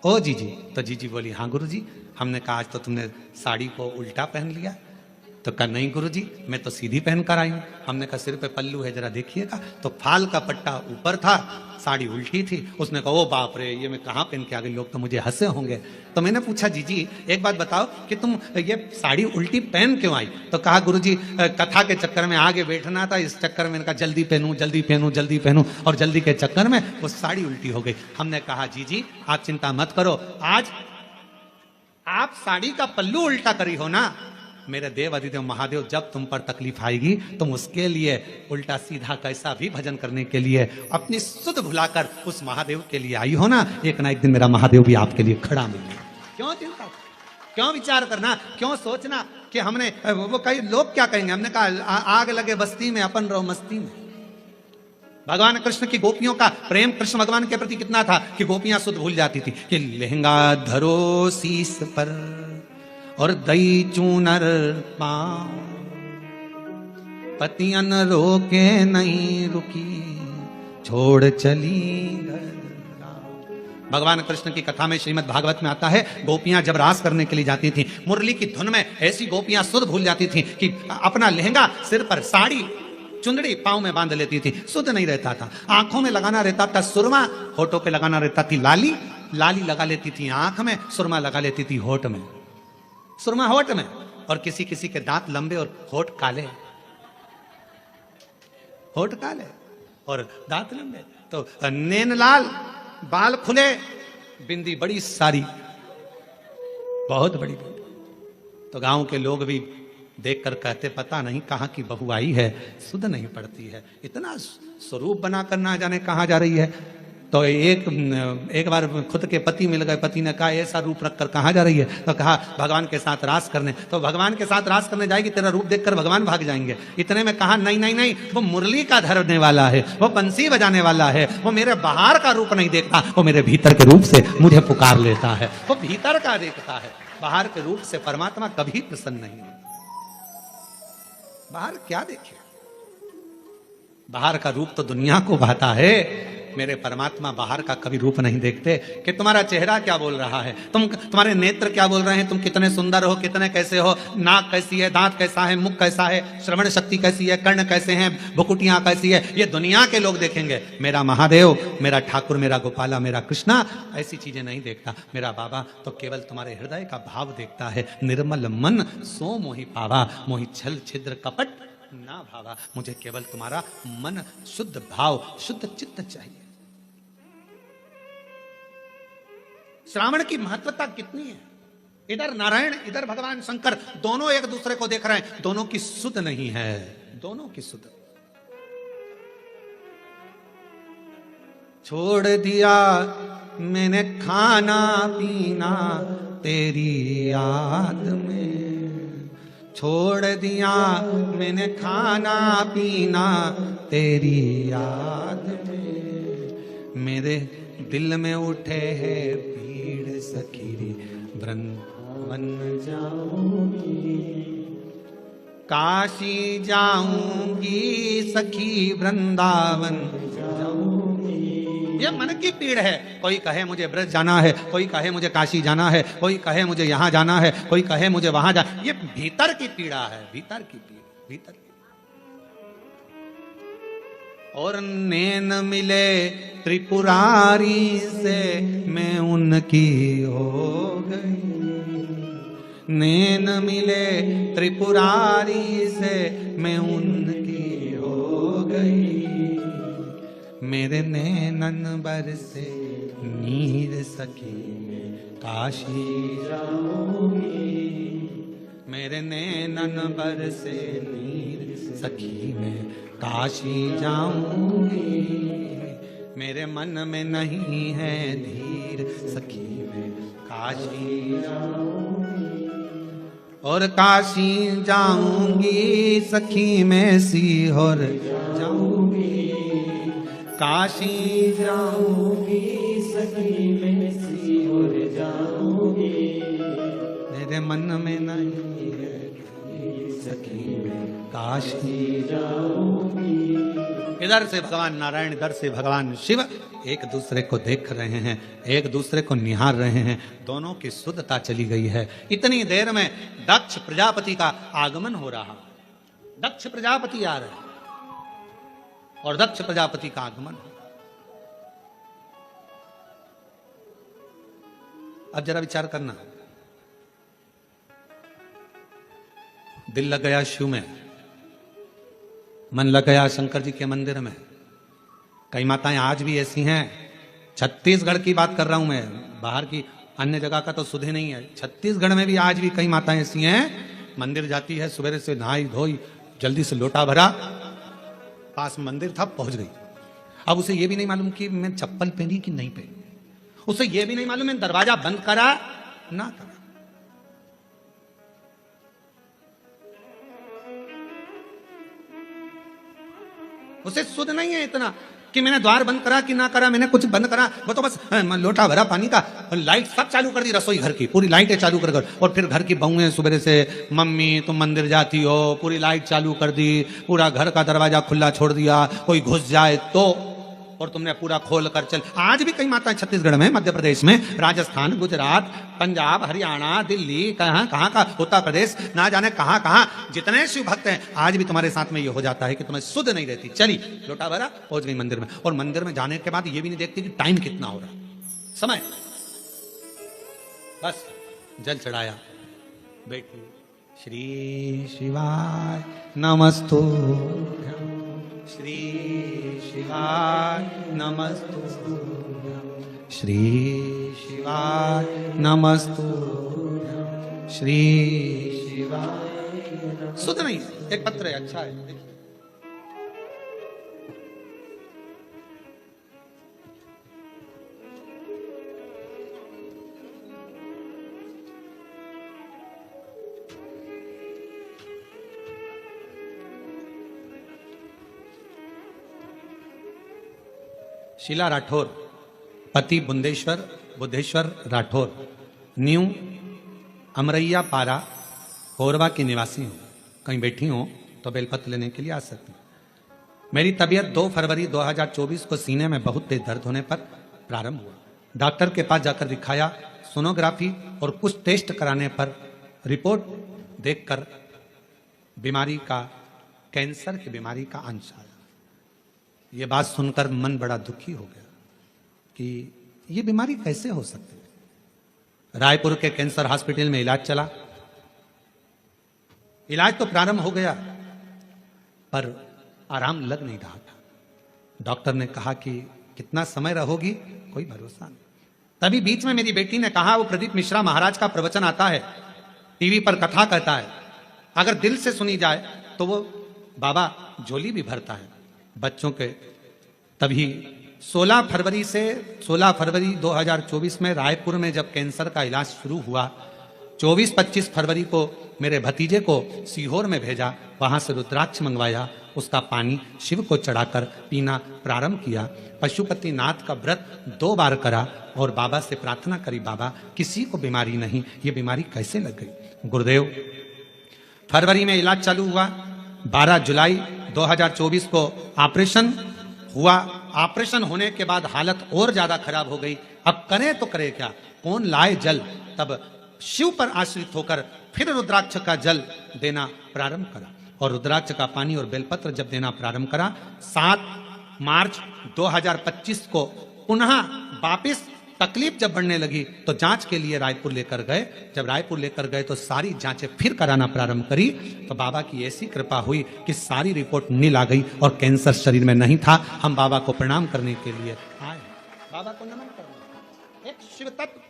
ओ जीजी, तो जीजी बोली हाँ गुरुजी। हमने कहा आज तो तुमने साड़ी को उल्टा पहन लिया। तो कहा नहीं गुरुजी, मैं तो सीधी पहन कर आई हूँ। हमने कहा सिर पे पल्लू है, जरा देखिएगा। तो फाल का पट्टा ऊपर था, साड़ी उल्टी थी। उसने कहा ओ बाप रे, ये मैं कहाँ पहन के आ गई, लोग तो मुझे हंसे होंगे। तो मैंने पूछा जीजी एक बात बताओ कि तुम ये साड़ी उल्टी पहन क्यों आई? तो कहा गुरुजी कथा के चक्कर में आगे बैठना था, इस चक्कर में इनका जल्दी पहनूं जल्दी पहनूं जल्दी पहनूं, और जल्दी के चक्कर में वो साड़ी उल्टी हो गई। हमने कहा जीजी आप चिंता मत करो, आज आप साड़ी का पल्लू उल्टा करी हो ना, मेरे देव अधिदेव महादेव जब तुम पर तकलीफ आएगी तुम उसके लिए उल्टा सीधा कैसा भी भजन करने के लिए अपनी सुध भुलाकर उस महादेव के लिए आई हो ना, एक दिन मेरा महादेव भी आपके लिए खड़ा मिलेगा। क्यों चिंता, क्यों विचार करना, क्यों सोचना कि हमने वो कई लोग क्या कहेंगे। हमने कहा आग लगे बस्ती में अपन रहो मस्ती में। भगवान कृष्ण की गोपियों का प्रेम कृष्ण भगवान के प्रति कितना था कि गोपियां सुध भूल जाती थी कि लहंगा धरो शीस पर और दई चूनर पाओ, पतियन रोके नहीं रुकी, छोड़ चली घर। भगवान कृष्ण की कथा में श्रीमद् भागवत में आता है, गोपियां जब रास करने के लिए जाती थीं, मुरली की धुन में ऐसी गोपियां सुध भूल जाती थीं कि अपना लहंगा सिर पर, साड़ी चुंदड़ी पांव में बांध लेती थी, सुध नहीं रहता था। आंखों में लगाना रहता था सुरमा, होठों पे लगाना रहता थी लाली, लाली लगा लेती थी आंख में, सुरमा लगा लेती थी होठ में, सुरमा होठ में। और किसी किसी के दांत लंबे और होठ काले, होठ काले और दांत लंबे, तो नैन लाल, बाल खुले, बिंदी बड़ी सारी, बहुत बड़ी बिंदी। तो गांव के लोग भी देखकर कहते पता नहीं कहां की बहू आई है, सुध नहीं पड़ती है, इतना स्वरूप बनाकर ना जाने कहां जा रही है। तो एक बार खुद के पति मिल गए, पति ने कहा ऐसा रूप रखकर कहां जा रही है, तो कहा भगवान के साथ रास करने। तो भगवान के साथ रास करने जाएगी, तेरा रूप देखकर भगवान भाग जाएंगे। इतने में कहा नहीं नहीं नहीं, वो मुरली का धरने वाला है, वो बंसी बजाने वाला है, वो मेरे बाहर का रूप नहीं देखता, वो मेरे भीतर के रूप से मुझे पुकार लेता है, वो भीतर का देखता है। बाहर के रूप से परमात्मा कभी प्रसन्न नहीं है। बाहर क्या देखे, बाहर का रूप तो दुनिया को भाता है, मेरे परमात्मा बाहर का कभी रूप नहीं देखते कि तुम्हारा चेहरा क्या बोल रहा है, तुम्हारे नेत्र क्या बोल रहे हैं, तुम कितने सुंदर हो, कितने कैसे हो, नाक कैसी है, दांत कैसा है, मुख कैसा है, श्रवण शक्ति कैसी है, कर्ण कैसे हैं, भुकुटियां कैसी है, ये दुनिया के लोग देखेंगे। मेरा महादेव, मेरा ठाकुर, मेरा गोपाला, मेरा कृष्णा ऐसी चीजें नहीं देखता। मेरा बाबा तो केवल तुम्हारे हृदय का भाव देखता है। निर्मल मन सो मोहि पावा, मोहि छल छिद्र कपट ना भावा। मुझे केवल तुम्हारा मन, शुद्ध भाव, शुद्ध चित्त चाहिए। श्रावण की महत्वता कितनी है, इधर नारायण, इधर भगवान शंकर, दोनों एक दूसरे को देख रहे हैं, दोनों की सुध नहीं है, दोनों की सुध। छोड़ दिया मैंने खाना पीना तेरी याद में, छोड़ दिया मैंने खाना पीना तेरी याद में, मेरे दिल में उठे है पीड़ सखी, वृंदावन जाऊंगी, काशी जाऊंगी सखी, वृंदावन जाऊंगी। ये मन की पीड़ है। कोई कहे मुझे ब्रज जाना है, कोई कहे मुझे काशी जाना है, कोई कहे मुझे यहां जाना है, कोई कहे मुझे वहां जाना। ये भीतर की पीड़ा है, भीतर की पीड़ा, भीतर की। और नैन मिले त्रिपुरारी से मैं उनकी हो गई, नैन मिले त्रिपुरारी से मैं उनकी हो गई, मेरे नैनन बरसे नीर सखी में काशी जाऊंगी, मेरे नैनन बरसे नीर सखी में काशी जाऊंगी, मेरे मन में नहीं है धीर सखी में काशी जाऊंगी, और काशी जाऊंगी सखी में सीहोर जाऊंगी, काशी जाऊंगी सखी में सीहोर जाऊंगी, मेरे मन में नहीं है सखी में काशी जाऊंगी। इधर से भगवान नारायण, इधर से भगवान शिव एक दूसरे को देख रहे हैं, एक दूसरे को निहार रहे हैं, दोनों की शुद्धता चली गई है। इतनी देर में दक्ष प्रजापति का आगमन हो रहा, दक्ष प्रजापति आ रहे और दक्ष प्रजापति का आगमन। अब जरा विचार करना, दिल लग गया शिव में, मन लग गया शंकर जी के मंदिर में। कई माताएं आज भी ऐसी हैं, छत्तीसगढ़ की बात कर रहा हूं मैं, बाहर की अन्य जगह का तो सुधे नहीं है, छत्तीसगढ़ में भी आज भी कई माताएं ऐसी हैं, मंदिर जाती है, सुबह से नहाई धोई, जल्दी से लोटा भरा, पास में मंदिर था, पहुंच गई। अब उसे यह भी नहीं मालूम कि मैं चप्पल पहनी कि नहीं पहनी, उसे यह भी नहीं मालूम मैं दरवाजा बंद करा ना करा। उसे सुध नहीं है इतना कि मैंने द्वार बंद करा कि ना करा, मैंने कुछ बंद करा, वो तो बस लोटा भरा पानी का, लाइट सब चालू कर दी, रसोई घर की पूरी लाइटें चालू कर, और फिर घर की बहुएं सुबह से, मम्मी तुम मंदिर जाती हो, पूरी लाइट चालू कर दी, पूरा घर का दरवाजा खुला छोड़ दिया, कोई घुस जाए तो, और तुमने पूरा खोल कर चल। आज भी कई माताएं छत्तीसगढ़ में, मध्य प्रदेश में, राजस्थान, गुजरात, पंजाब, हरियाणा, दिल्ली, कहाँ कहाँ का, उत्तर प्रदेश, ना जाने कहाँ कहाँ जितने शिव भक्त हैं, आज भी तुम्हारे साथ में ये हो जाता है कि तुम्हें सुध नहीं रहती। चली लोटा भरा, पहुंच गई मंदिर में, और मंदिर में जाने के बाद ये भी नहीं देखती कि टाइम कितना हो रहा, समय, बस जल चढ़ाया, बैठी, श्री शिवाय नमस्तु, श्री शिवाय नमस्तु, श्री शिवाय नमस्तु, श्री शिवाय। सुध नहीं, एक पत्र है, अच्छा है, देखिए। शीला राठौर, पति बुद्धेश्वर राठौर, न्यू अमरैया पारा, कोरबा की निवासी हूँ। कहीं बैठी हो तो बेलपत्र लेने के लिए आ सकती हूँ। मेरी तबीयत 2 फरवरी 2024 को सीने में बहुत तेज दर्द होने पर प्रारंभ हुआ। डॉक्टर के पास जाकर दिखाया, सोनोग्राफी और कुछ टेस्ट कराने पर रिपोर्ट देखकर बीमारी का, कैंसर की बीमारी का अंश आया। ये बात सुनकर मन बड़ा दुखी हो गया कि ये बीमारी कैसे हो सकती है। रायपुर के कैंसर हॉस्पिटल में इलाज चला, इलाज तो प्रारंभ हो गया पर आराम लग नहीं रहा था। डॉक्टर ने कहा कि कितना समय रहोगी, कोई भरोसा नहीं। तभी बीच में मेरी बेटी ने कहा, वो प्रदीप मिश्रा महाराज का प्रवचन आता है, टीवी पर कथा कहता है, अगर दिल से सुनी जाए तो वो बाबा झोली भी भरता है बच्चों के। तभी 16 फरवरी 2024 में रायपुर में जब कैंसर का इलाज शुरू हुआ, 24-25 फरवरी को मेरे भतीजे को सीहोर में भेजा, वहां से रुद्राक्ष मंगवाया, उसका पानी शिव को चढ़ाकर पीना प्रारंभ किया। पशुपतिनाथ का व्रत 2 बार करा और बाबा से प्रार्थना करी, बाबा किसी को बीमारी नहीं, ये बीमारी कैसे लग गई। गुरुदेव, फरवरी में इलाज चालू हुआ, 12 जुलाई 2024 को ऑपरेशन हुआ। ऑपरेशन होने के बाद हालत और ज्यादा खराब हो गई। अब करें तो करें क्या, कौन लाए जल। तब शिव पर आश्रित होकर फिर रुद्राक्ष का जल देना प्रारंभ करा, और रुद्राक्ष का पानी और बेलपत्र जब देना प्रारंभ करा, 7 मार्च 2025 को पुनः वापिस तकलीफ जब बढ़ने लगी तो जांच के लिए रायपुर लेकर गए। जब रायपुर लेकर गए तो सारी जांचें फिर कराना प्रारंभ करी, तो बाबा की ऐसी कृपा हुई कि सारी रिपोर्ट नील आ गई और कैंसर शरीर में नहीं था। हम बाबा को प्रणाम करने के लिए आए, बाबा को नमन करना, एक शिव तत्व।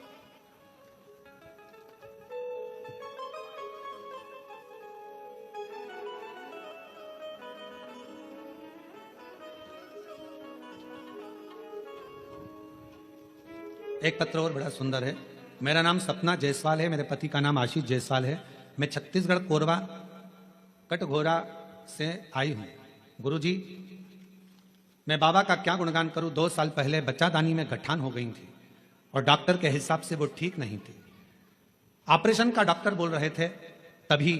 एक पत्र और बड़ा सुंदर है। मेरा नाम सपना जायसवाल है, मेरे पति का नाम आशीष जायसवाल है। मैं छत्तीसगढ़ कोरबा कटघोरा से आई हूँ। गुरुजी, मैं बाबा का क्या गुणगान करूँ। 2 साल पहले बच्चादानी में गठान हो गई थी और डॉक्टर के हिसाब से वो ठीक नहीं थी। ऑपरेशन का डॉक्टर बोल रहे थे, तभी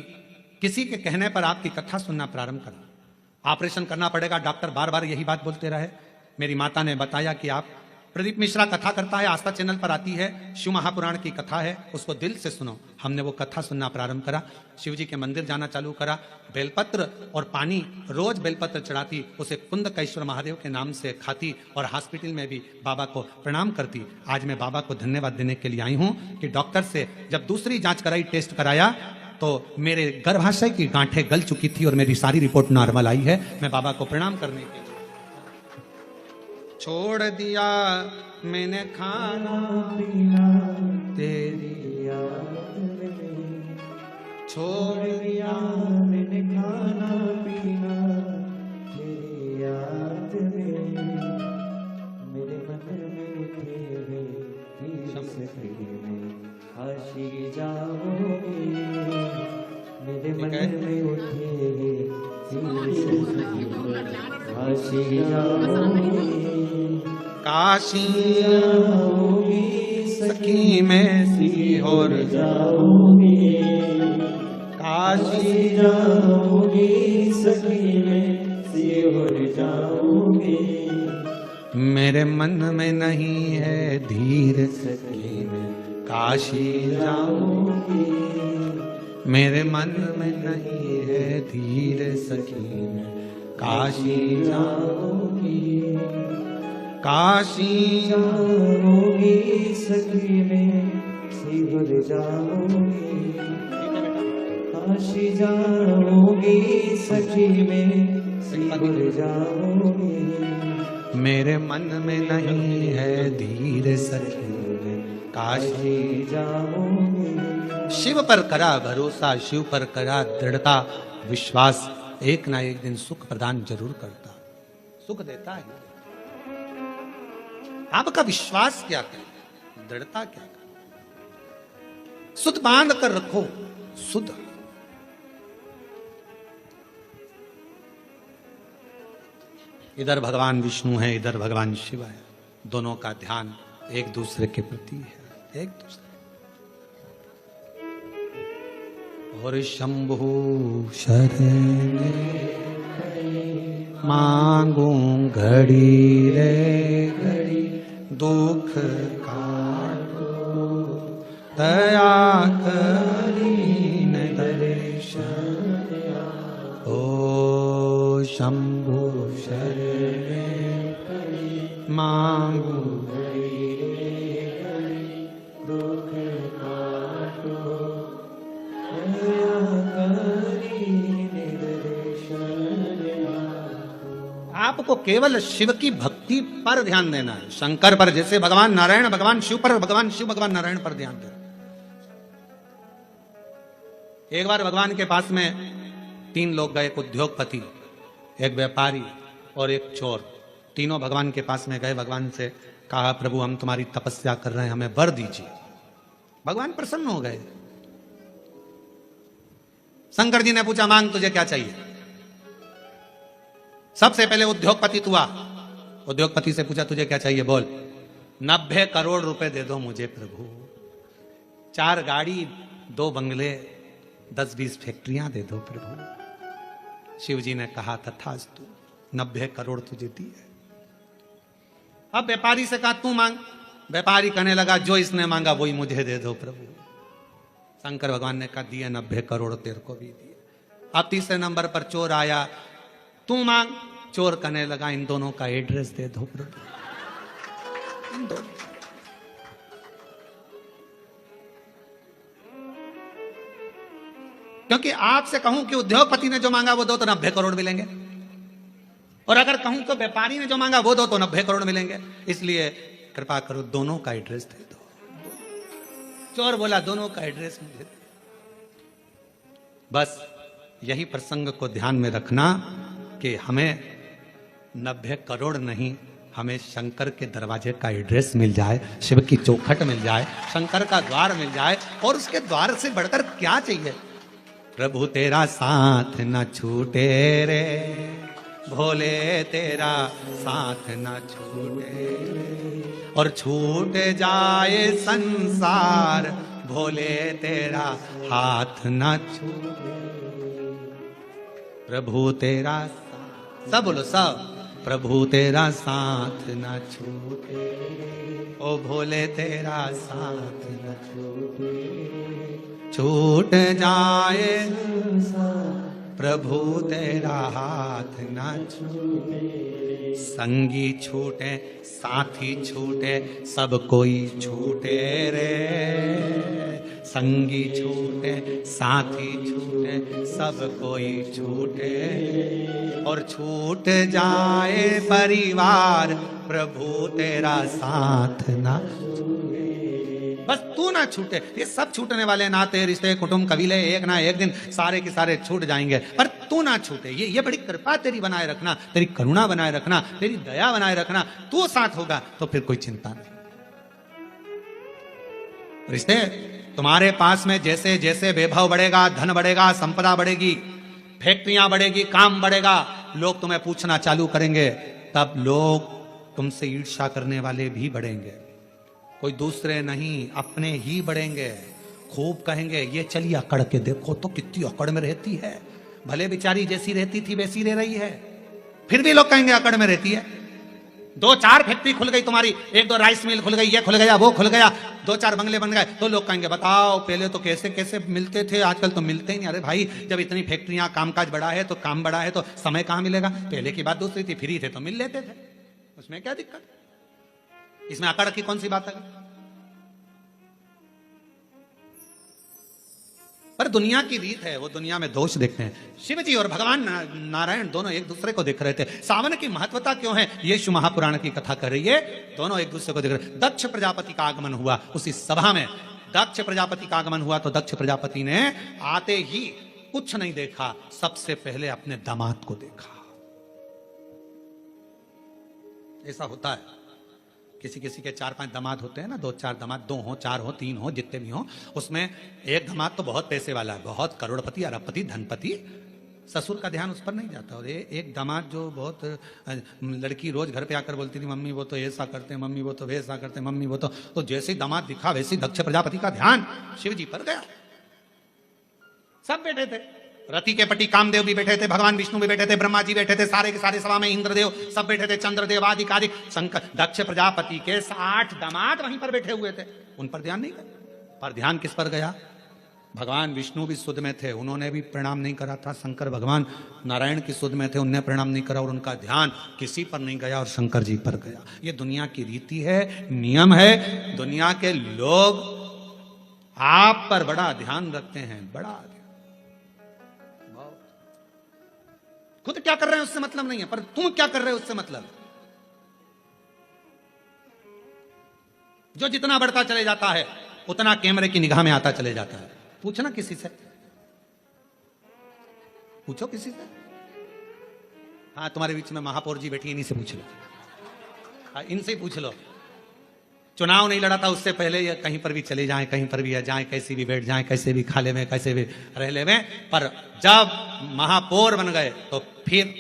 किसी के कहने पर आपकी कथा सुनना प्रारंभ करा। ऑपरेशन करना पड़ेगा, डॉक्टर बार बार यही बात बोलते रहे। मेरी माता ने बताया कि आप प्रदीप मिश्रा कथा करता है, आस्था चैनल पर आती है, शिव महापुराण की कथा है, उसको दिल से सुनो। हमने वो कथा सुनना प्रारंभ करा, शिव जी के मंदिर जाना चालू करा, बेलपत्र और पानी रोज बेलपत्र चढ़ाती, उसे कुंदकेश्वर महादेव के नाम से खाती और हॉस्पिटल में भी बाबा को प्रणाम करती। आज मैं बाबा को धन्यवाद देने के लिए आई हूँ कि डॉक्टर से जब दूसरी जांच कराई, टेस्ट कराया, तो मेरे गर्भाशय की गांठें गल चुकी थी और मेरी सारी रिपोर्ट नॉर्मल आई है। मैं बाबा को प्रणाम करने के लिए छोड़ दिया मैंने खाना पीना तेरी याद में, छोड़ दिया मैंने खाना पीना तेरी याद में, मेरे मन में उठे में काशी जाओगे, मेरे मन में उठे काशी सखी में सीहोर जाऊंगी, काशी जाऊंगी सखी में सीहोर जाऊंगी। मेरे मन में नहीं है धीर सखी में काशी जाऊंगी। मेरे मन में नहीं है धीर सखी में काशी जाऊंगी। काशी जाऊंगी सखी में सीहोर जाऊंगी, काशी जाऊंगी सखी में सीहोर जाऊंगी। मेरे मन में नहीं है धीर सखी में काशी जाऊंगी। शिव पर करा भरोसा, शिव पर करा दृढ़ता, विश्वास एक ना एक दिन सुख प्रदान जरूर करता, सुख देता है। आपका विश्वास क्या करे, दृढ़ता क्या करे, सुध बांध कर रखो, सुध। इधर भगवान विष्णु है, इधर भगवान शिव है, दोनों का ध्यान एक दूसरे के प्रति है, एक दूसरे। और शंभु शरण मांगू घड़ी रे घड़ी, दुख काटो दया करीन दर्शन। ओ शंभु शरण मांगू दुख काटो आपको केवल शिव की भक्ति पर ध्यान देना है, शंकर पर जैसे भगवान नारायण भगवान शिव पर, भगवान शिव भगवान नारायण पर ध्यान देना। एक बार भगवान के पास में 3 लोग गए, एक उद्योगपति, एक व्यापारी और एक चोर। तीनों भगवान के पास में गए, भगवान से कहा प्रभु हम तुम्हारी तपस्या कर रहे हैं, हमें वर दीजिए। भगवान प्रसन्न हो गए। शंकर जी ने पूछा मांग तुझे क्या चाहिए। सबसे पहले उद्योगपति हुआ, उद्योगपति से पूछा तुझे क्या चाहिए, बोल। 90 करोड़ रुपए दे दो मुझे प्रभु, 4 गाड़ी, 2 बंगले, 10-20 फैक्ट्रियां दे दो प्रभु। शिव जी ने कहा तथास्तु, 90 करोड़ तुझे दिए। अब व्यापारी से कहा तू मांग। व्यापारी कहने लगा जो इसने मांगा वही मुझे दे दो प्रभु। शंकर भगवान ने कहा दिए 90 करोड़ तेरे को भी दिए। अब तीसरे नंबर पर चोर आया, तू मांग। चोर कहने लगा इन दोनों का एड्रेस दे दो प्रभु, इन दोनों। क्योंकि आपसे कहूं कि उद्योगपति ने जो मांगा वो दो तो 90 करोड़ मिलेंगे, और अगर कहूं तो व्यापारी ने जो मांगा वो दो तो 90 करोड़ मिलेंगे। इसलिए कृपा करो दोनों का एड्रेस दे दो। चोर बोला दोनों का एड्रेस मुझे दे। बस यही प्रसंग को ध्यान में रखना कि हमें 90 करोड़ नहीं, हमें शंकर के दरवाजे का एड्रेस मिल जाए, शिव की चौखट मिल जाए, शंकर का द्वार मिल जाए, और उसके द्वार से बढ़कर क्या चाहिए। प्रभु तेरा साथ न छूटे रे भोले, तेरा साथ न छूटे, और छूट जाए संसार भोले तेरा हाथ न छूटे। प्रभु तेरा सब बोलो सब, प्रभु तेरा साथ न छूटे, ओ भोले तेरा साथ न छूटे। छूट जाए प्रभु तेरा हाथ न छूटे। संगी छूटे साथी छूटे सब कोई छूटे रे, संगी छूटे साथी छूटे सब कोई छूटे, और छूट जाए परिवार प्रभु तेरा साथ ना छूटे। बस तू ना छूटे। ये सब छूटने वाले नाते रिश्ते कुटुंब कबीले एक ना एक दिन सारे के सारे छूट जाएंगे, पर तू ना छूटे। ये बड़ी कृपा तेरी बनाए रखना, तेरी करुणा बनाए रखना, तेरी दया बनाए रखना। तू साथ होगा तो फिर कोई चिंता नहीं। रिश्ते तुम्हारे पास में जैसे जैसे वैभव बढ़ेगा, धन बढ़ेगा, संपदा बढ़ेगी, फैक्ट्रियां बढ़ेगी, काम बढ़ेगा, लोग तुम्हें पूछना चालू करेंगे, तब लोग तुमसे ईर्ष्या करने वाले भी बढ़ेंगे। कोई दूसरे नहीं, अपने ही बढ़ेंगे। खूब कहेंगे ये चलिए अकड़ के देखो तो कितनी अकड़ में रहती है, भले बेचारी जैसी रहती थी वैसी रह रही है, फिर भी लोग कहेंगे अकड़ में रहती है। 2-4 फैक्ट्री खुल गई तुम्हारी, 1-2 राइस मिल खुल गई, ये खुल गया वो खुल गया, 2-4 बंगले बन गए, तो लोग कहेंगे बताओ पहले तो कैसे कैसे मिलते थे, आजकल तो मिलते ही नहीं। अरे भाई जब इतनी फैक्ट्रियां, कामकाज बढ़ा है तो काम बढ़ा है तो समय कहां मिलेगा? पहले की बात दूसरी थी, फ्री थे तो मिल लेते थे, उसमें क्या दिक्कत? इसमें अकड़ की कौन सी बात है? पर दुनिया की रीत है, वो दुनिया में दोष देखते हैं। शिव जी और भगवान नारायण दोनों एक दूसरे को देख रहे थे। सावन की महत्वता क्यों है, ये शिव महापुराण की कथा कर रही है। दोनों एक दूसरे को देख रहे। दक्ष प्रजापति का आगमन हुआ उसी सभा में। दक्ष प्रजापति का आगमन हुआ तो दक्ष प्रजापति ने आते ही कुछ नहीं देखा, सबसे पहले अपने दामाद को देखा। ऐसा होता है, किसी किसी के 4-5 दामाद होते हैं ना, 2-4 दामाद, 2 हो, 4 हो, 3 हो, जितने भी हो, उसमें एक दामाद तो बहुत पैसे वाला है, बहुत करोड़पति, अरबपति, धनपति, ससुर का ध्यान उस पर नहीं जाता। और एक दामाद जो बहुत, लड़की रोज घर पे आकर बोलती थी मम्मी वो तो ऐसा करते हैं, मम्मी वो तो वैसा करते हैं, मम्मी वो तो जैसे ही दामाद दिखा वैसे ही दक्ष प्रजापति का ध्यान शिव जी पर गया। सब बैठे थे, रति के पति कामदेव भी बैठे थे, भगवान विष्णु भी बैठे थे, ब्रह्मा जी बैठे थे, सारे के सारे सभा में इंद्रदेव सब बैठे थे, चंद्रदेव आदि आदि शंकर, दक्ष प्रजापति के 60 दामाद वहीं पर बैठे हुए थे। उन पर ध्यान नहीं गया, पर ध्यान किस पर गया? भगवान विष्णु भी सुध में थे, उन्होंने भी प्रणाम नहीं करा था। शंकर भगवान नारायण की सुध में थे, उन्होंने प्रणाम नहीं करा और उनका ध्यान किसी पर नहीं गया और शंकर जी पर गया। ये दुनिया की रीति है, नियम है। दुनिया के लोग आप पर बड़ा ध्यान रखते हैं, बड़ा। खुद क्या कर रहे हैं उससे मतलब नहीं है, पर तुम क्या कर रहे हो उससे मतलब। जो जितना बढ़ता चले जाता है उतना कैमरे की निगाह में आता चले जाता है। पूछना किसी से, पूछो किसी से। हाँ, तुम्हारे बीच में महापौर जी बैठी, इन्हीं से पूछ लो। हाँ, इनसे ही पूछ लो। चुनाव नहीं लड़ा था उससे पहले ये कहीं पर भी चले जाएं, कहीं पर भी जाएं, कैसे भी बैठ जाएं, कैसे भी खा ले में, कैसे भी रह ले में, पर जब महापौर बन गए तो फिर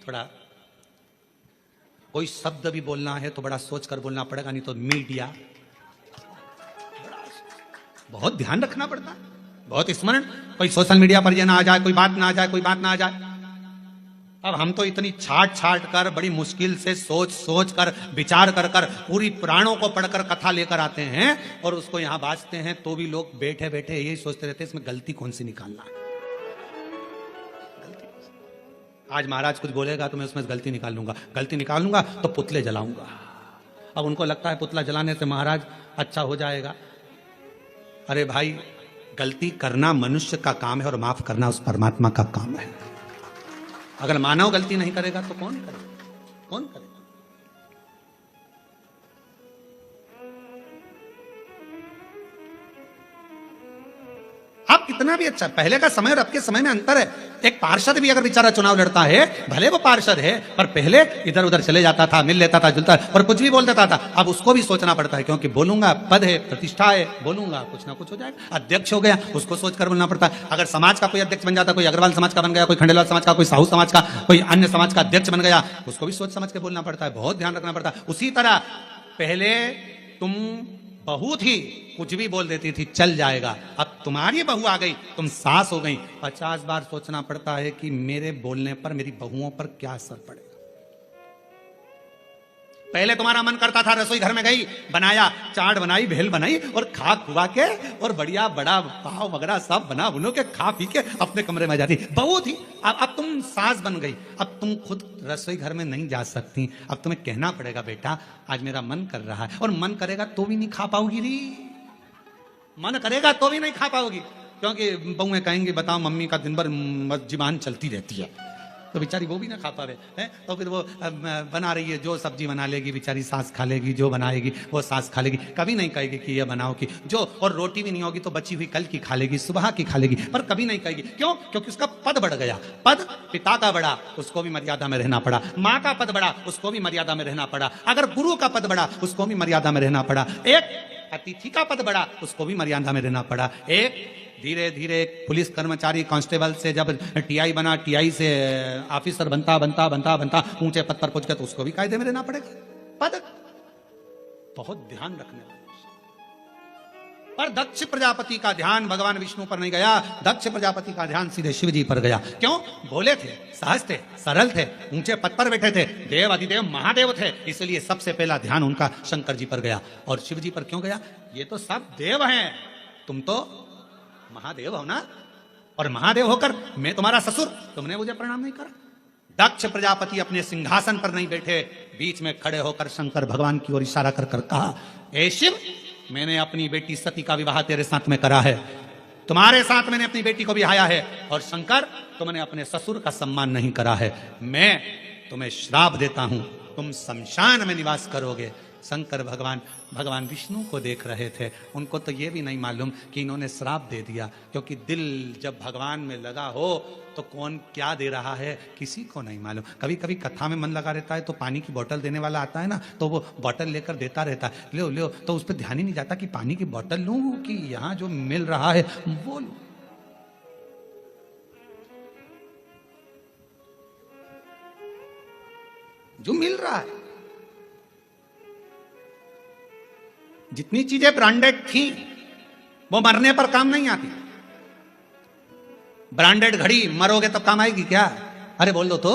थोड़ा कोई शब्द भी बोलना है तो बड़ा सोच कर बोलना पड़ेगा, नहीं तो मीडिया बहुत ध्यान रखना पड़ता है, बहुत स्मरण। कोई सोशल मीडिया पर ये ना आ जाए, कोई बात ना आ जाए, कोई बात ना आ जाए। अब हम तो इतनी छाट छाट कर, बड़ी मुश्किल से सोच सोच कर, विचार कर कर, पूरी पुराणों को पढ़कर कथा लेकर आते हैं और उसको यहां बाजते हैं, तो भी लोग बैठे बैठे यही सोचते रहते हैं इसमें गलती कौन सी निकालना है। आज महाराज कुछ बोलेगा तो मैं उसमें गलती निकाल लूंगा, गलती निकाल लूंगा तो पुतले जलाऊंगा। अब उनको लगता है पुतला जलाने से महाराज अच्छा हो जाएगा। अरे भाई, गलती करना मनुष्य का काम है और माफ करना उस परमात्मा का काम है। अगर मानव गलती नहीं करेगा तो कौन करेगा? कौन करेगा? आप कितना भी अच्छा, पहले का समय और अब के समय में अंतर है। एक पार्षद भी अगर बेचारा चुनाव लड़ता है, भले वो पार्षद है, पर पहले इधर उधर चले जाता था, मिल लेता था, जुलता और कुछ भी बोल देता था। अब उसको भी सोचना पड़ता है, क्योंकि बोलूंगा पद है, प्रतिष्ठा है, बोलूंगा कुछ ना कुछ हो जाएगा। अध्यक्ष हो गया, उसको सोचकर बोलना पड़ता है। अगर समाज का कोई अध्यक्ष बन जाता, कोई अग्रवाल समाज का बन गया, कोई खंडेलवाल समाज का, कोई साहू समाज का, कोई अन्य समाज का अध्यक्ष बन गया, उसको भी सोच समझ के बोलना पड़ता है, बहुत ध्यान रखना पड़ता है। उसी तरह पहले तुम बहू थी, कुछ भी बोल देती थी, चल जाएगा। अब तुम्हारी बहू आ गई, तुम सास हो गई, 50 बार सोचना पड़ता है कि मेरे बोलने पर मेरी बहुओं पर क्या असर पड़ेगा। पहले तुम्हारा मन करता था, रसोई घर में गई, बनाया, चाट बनाई, भेल बनाई और खा खुआ के और बढ़िया बड़ा पाव वगैरह सब बना बुनो के खा पी के अपने कमरे में जाती। बहू थी, अब तुम सास बन गई, अब तुम खुद रसोई घर में नहीं जा सकती। अब तुम्हें कहना पड़ेगा, बेटा आज मेरा मन कर रहा है, और मन करेगा तो भी नहीं खा पाओगी री, मन करेगा तो भी नहीं खा पाओगी, क्योंकि बहुएं कहेंगी बताओ मम्मी का दिन भर जुबान चलती रहती है, तो बेचारी वो भी ना खा पावे है। तो फिर वो बना रही है, जो सब्जी बना लेगी बेचारी सास खा लेगी, जो बनाएगी वो सास खा लेगी, कभी नहीं कहेगी कि ये बनाओ की जो, और रोटी भी नहीं होगी तो बची हुई कल की खा लेगी, सुबह की खा लेगी, पर कभी नहीं कहेगी। क्यों? क्योंकि उसका पद बढ़ गया। पद पिता का बढ़ा, उसको भी मर्यादा में रहना पड़ा। माँ का पद बढ़ा, उसको भी मर्यादा में रहना पड़ा। अगर गुरु का पद बढ़ा, उसको भी मर्यादा में रहना पड़ा। एक अतिथि का पद बढ़ा, उसको भी मर्यादा में रहना पड़ा। एक धीरे धीरे पुलिस कर्मचारी कांस्टेबल से जब टीआई बना, टीआई से ऑफिसर बनता बनता बनता बनता ऊंचे पद पर पहुंच गया तो उसको भी कायदे में रहना पड़ेगा। पदक बहुत ध्यान रखने वाले। पर दक्ष प्रजापति का ध्यान भगवान विष्णु पर नहीं गया, दक्ष प्रजापति का ध्यान सीधे शिव जी पर गया। क्यों? भोले थे, सहज थे, सरल थे, ऊंचे पद पर बैठे थे, देव अधिदेव महादेव थे, इसलिए सबसे पहला ध्यान उनका शंकर जी पर गया। और शिव जी पर क्यों गया? ये तो सब देव हैं, तुम तो महादेव हो ना, और महादेव होकर मैं तुम्हारा ससुर, तुमने मुझे प्रणाम नहीं करा। दक्ष प्रजापति अपने सिंहासन पर नहीं बैठे, बीच में खड़े होकर शंकर भगवान की ओर इशारा कर कर कहा, ए शिव, मैंने अपनी बेटी सती का विवाह तेरे साथ में करा है, तुम्हारे साथ मैंने अपनी बेटी को ब्याया है, और शंकर तुमने अपने ससुर का सम्मान नहीं करा है, मैं तुम्हें श्राप देता हूं, तुम शमशान में निवास करोगे। शंकर भगवान विष्णु को देख रहे थे, उनको तो ये भी नहीं मालूम कि इन्होंने श्राप दे दिया, क्योंकि दिल जब भगवान में लगा हो तो कौन क्या दे रहा है किसी को नहीं मालूम। कभी कभी कथा में मन लगा रहता है तो पानी की बोतल देने वाला आता है ना, तो वो बोतल लेकर देता रहता है, लो लो, तो उस पर ध्यान ही नहीं जाता कि पानी की बोतल लूं कि यहां जो मिल रहा है वो लूं। जो मिल रहा है, जितनी चीजें ब्रांडेड थी वो मरने पर काम नहीं आती। ब्रांडेड घड़ी मरोगे तब काम आएगी क्या? अरे बोल दो तो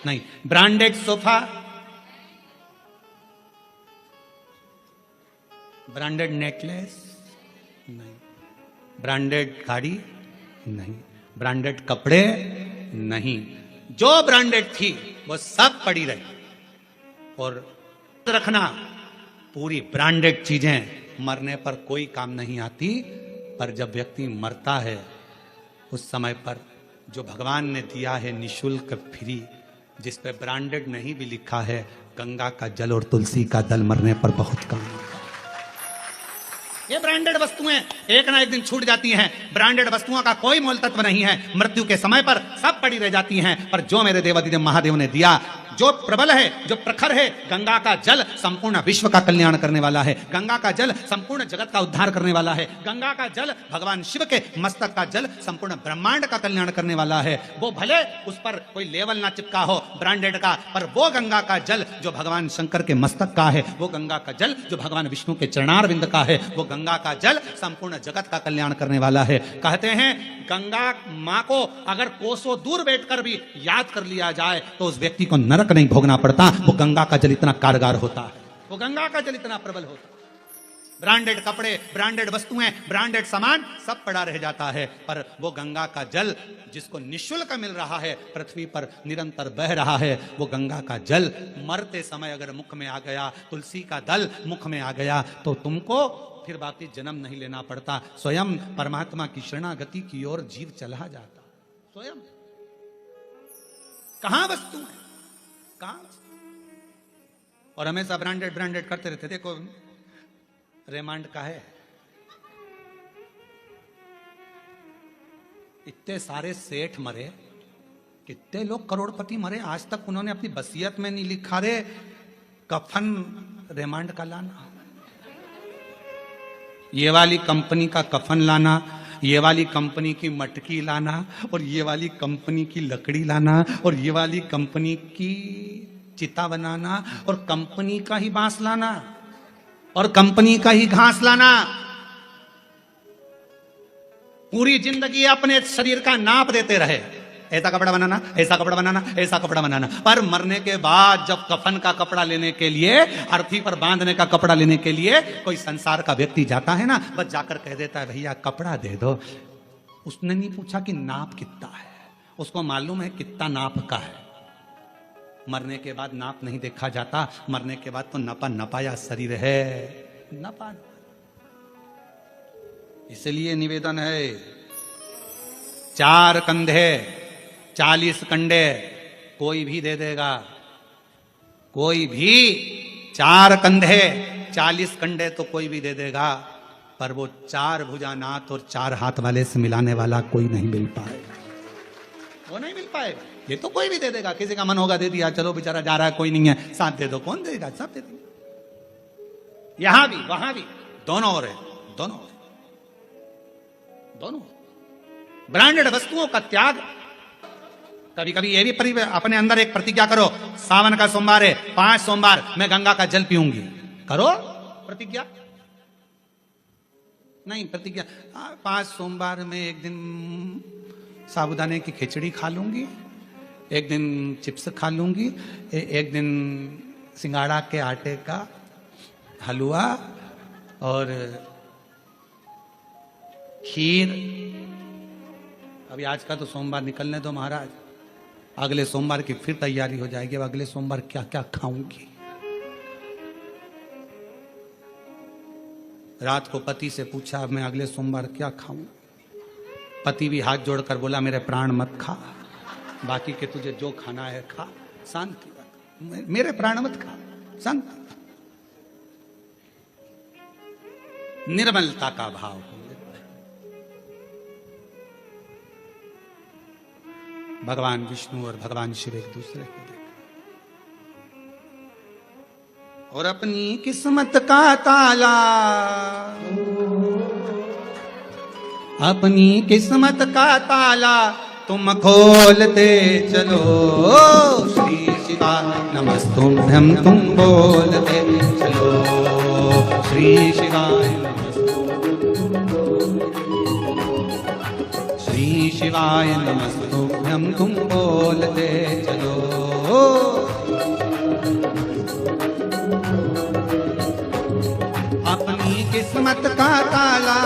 नहीं। ब्रांडेड सोफा, ब्रांडेड नेकलेस नहीं, ब्रांडेड गाड़ी नहीं, ब्रांडेड कपड़े नहीं, जो ब्रांडेड थी वो सब पड़ी रही। और रखना, पूरी ब्रांडेड चीजें मरने पर कोई काम नहीं आती, पर जब व्यक्ति मरता है उस समय पर जो भगवान ने दिया है निशुल्क फ्री, जिस पे ब्रांडेड नहीं भी लिखा है, गंगा का जल और तुलसी का दल मरने पर बहुत काम आता है। ये ब्रांडेड वस्तुएं एक ना एक दिन छूट जाती हैं। ब्रांडेड वस्तुओं का कोई मोल तत्व नहीं है, मृत्यु के समय पर सब पड़ी रह जाती हैं। पर जो मेरे देवाधिदेव महादेव ने दिया, जो प्रबल है, जो प्रखर है, गंगा का जल संपूर्ण विश्व का कल्याण करने वाला है, गंगा का जल संपूर्ण जगत का उद्धार करने वाला है, गंगा का जल भगवान शिव के मस्तक का जल संपूर्ण ब्रह्मांड का कल्याण करने वाला है। वो भले उस पर कोई लेवल ना चिपका हो ब्रांडेड का, पर वो गंगा का जल जो भगवान शंकर के मस्तक का है, वो गंगा का जल जो भगवान विष्णु के चरणारविंद का है, वो गंगा का जल संपूर्ण जगत का कल्याण करने वाला है। कहते हैं गंगा माँ को अगर कोसों दूर बैठकर भी याद कर लिया जाए तो उस व्यक्ति को नरक नहीं भोगना पड़ता। वो गंगा का जल इतना कारगर होता है, वो गंगा का जल इतना प्रबल होता है। ब्रांडेड कपड़े, ब्रांडेड वस्तुएं, ब्रांडेड सामान सब पड़ा रह जाता है, पर वो गंगा का जल जिसको निःशुल्क मिल रहा है, पृथ्वी पर निरंतर बह रहा है, वो गंगा का जल मरते समय अगर मुख में आ गया, तुलसी का दल मुख में आ गया, तो तुमको फिर बाकी जन्म नहीं लेना पड़ता। स्वयं परमात्मा की शरणागति की ओर जीव चला जाता। स्वयं कहां वस्तु है, कहां? और हमेशा ब्रांडेड ब्रांडेड करते रहते। देखो रेमांड का है, इतने सारे सेठ मरे, कितने लोग करोड़पति मरे, आज तक उन्होंने अपनी वसीयत में नहीं लिखा रे कफन रेमांड का लाना, ये वाली कंपनी का कफन लाना, ये वाली कंपनी की मटकी लाना, और ये वाली कंपनी की लकड़ी लाना, और ये वाली कंपनी की चिता बनाना, और कंपनी का ही बांस लाना, और कंपनी का ही घास लाना। पूरी जिंदगी अपने शरीर का नाप देते रहे, ऐसा कपड़ा बनाना, ऐसा कपड़ा बनाना, ऐसा कपड़ा बनाना, पर मरने के बाद जब कफन का कपड़ा लेने के लिए, अर्थी पर बांधने का कपड़ा लेने के लिए कोई संसार का व्यक्ति जाता है ना, बस जाकर कह देता है भैया कपड़ा दे दो। उसने नहीं पूछा कि नाप कितना है, उसको मालूम है कितना नाप का है। मरने के बाद नाप नहीं देखा जाता, मरने के बाद तो नपा नपाया शरीर है, नपा। इसलिए निवेदन है, 4 कंधे 40 कंडे कोई भी दे देगा, कोई भी 4 कंधे 40 कंडे तो कोई भी दे देगा, पर वो 4 भुजानाथ और 4 हाथ वाले से मिलाने वाला कोई नहीं मिल पाएगा, वो नहीं मिल पाएगा। ये तो कोई भी दे देगा, किसी का मन होगा दे दिया, चलो बेचारा जा रहा है कोई नहीं है, साथ दे दो, कौन देगा? सब दे देंगे। यहां भी वहां भी दोनों ओर है, दोनों ओर। दोनों। ब्रांडेड वस्तुओं का त्याग। कभी कभी ये भी अपने अंदर एक प्रतिज्ञा करो, सावन का सोमवार है, 5 सोमवार मैं गंगा का जल पीऊंगी। करो प्रतिज्ञा। नहीं प्रतिज्ञा, 5 सोमवार में एक दिन साबूदाने की खिचड़ी खा लूंगी, एक दिन चिप्स खा लूंगी, एक दिन सिंगाड़ा के आटे का हलवा और खीर। अभी आज का तो सोमवार निकलने दो महाराज, अगले सोमवार की फिर तैयारी हो जाएगी। अब अगले सोमवार क्या क्या खाऊंगी। रात को पति से पूछा अब मैं अगले सोमवार क्या खाऊं। पति भी हाथ जोड़कर बोला मेरे प्राण मत खा, बाकी के तुझे जो खाना है खा, शांति रख, मेरे प्राण मत खा, शांति। निर्मलता का भाव हो। भगवान विष्णु और भगवान शिव एक दूसरे को देख और अपनी किस्मत का ताला, अपनी किस्मत का ताला तुम खोलते चलो। श्री शिवा नमस्तुभ्यं तुम बोलते चलो। श्री शिवाय श्री शिवाय नमस्तुभ्यं तुम बोलते चलो। अपनी किस्मत का ताला,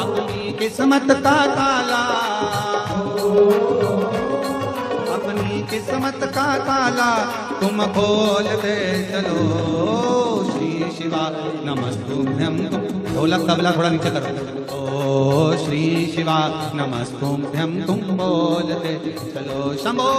अपनी किस्मत का ताला, अपनी किस्मत का ताला तुम खोलते चलो। श्री शिवा नमस्तुभ्यं। ढोलक तबला थोड़ा नीचे करो। ओ श्री शिवा नमस्तुभ्यं तुम बोलते चलो। शंभो।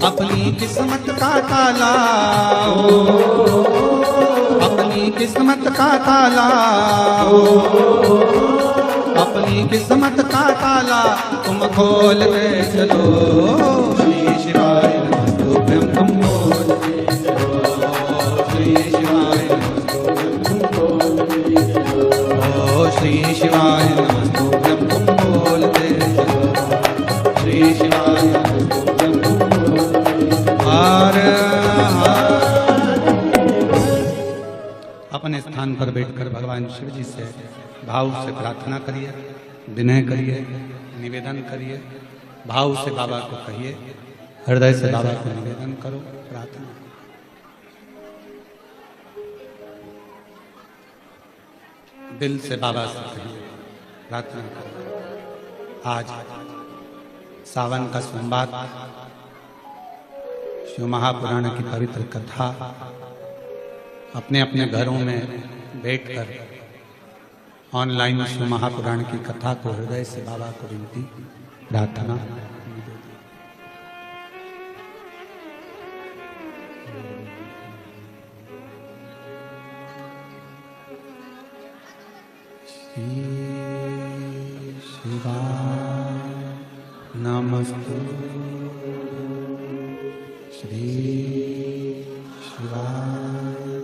अपनी किस्मत का ताला अपनी किस्मत का ताला अपनी किस्मत का ताला तुम खोल के चलो श्री शिवाय नमस्तुभ्यं तुम खोल के चलो श्री शिवाय नमस्तुभ्यं तुम खोल के चलो श्री शिवाय नमस्तुभ्यं तुम खोल के चलो श्री शिवाय नमस्तुभ्यं तुम हर अपने स्थान पर बैठकर भगवान शिव जी से भाव से प्रार्थना करिए, विनय करिए, निवेदन करिए, भाव से बाबा को कहिए, हृदय से बाबा को निवेदन करो, प्रार्थना दिल से बाबा से कहिए, प्रार्थना करो। आज सावन का सोमवार शिव महापुराण की पवित्र कथा अपने अपने घरों में बैठकर ऑनलाइन शिव महापुराण की कथा को हृदय से बाबा को विनती प्रार्थना श्री शिवाय नमस्तु श्री शिवाय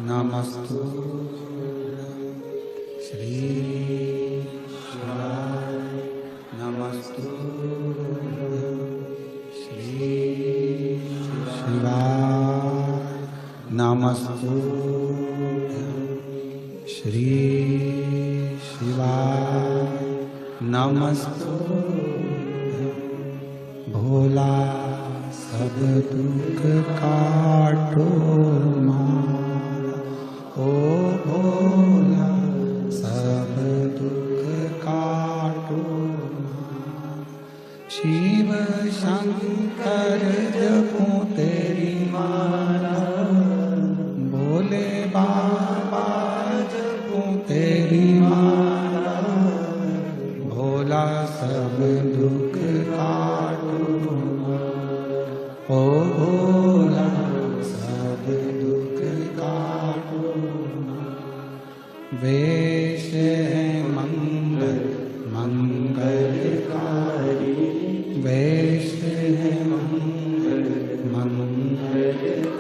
नमस्तु श्री शिवाय नमस्तु नमस्तु श्री शिवाय नमस्तु भोला सब दुख काटो मारा ओ भोला सब दुख काटो मारा शिव शंकर जपो तेरी माला भोले बाबा जपो तेरी माला भोला सब दुख काटो ओ भोला सब दुख काटो वेश है मंगल मंगलकारी वेश है मंगल मंगलकारी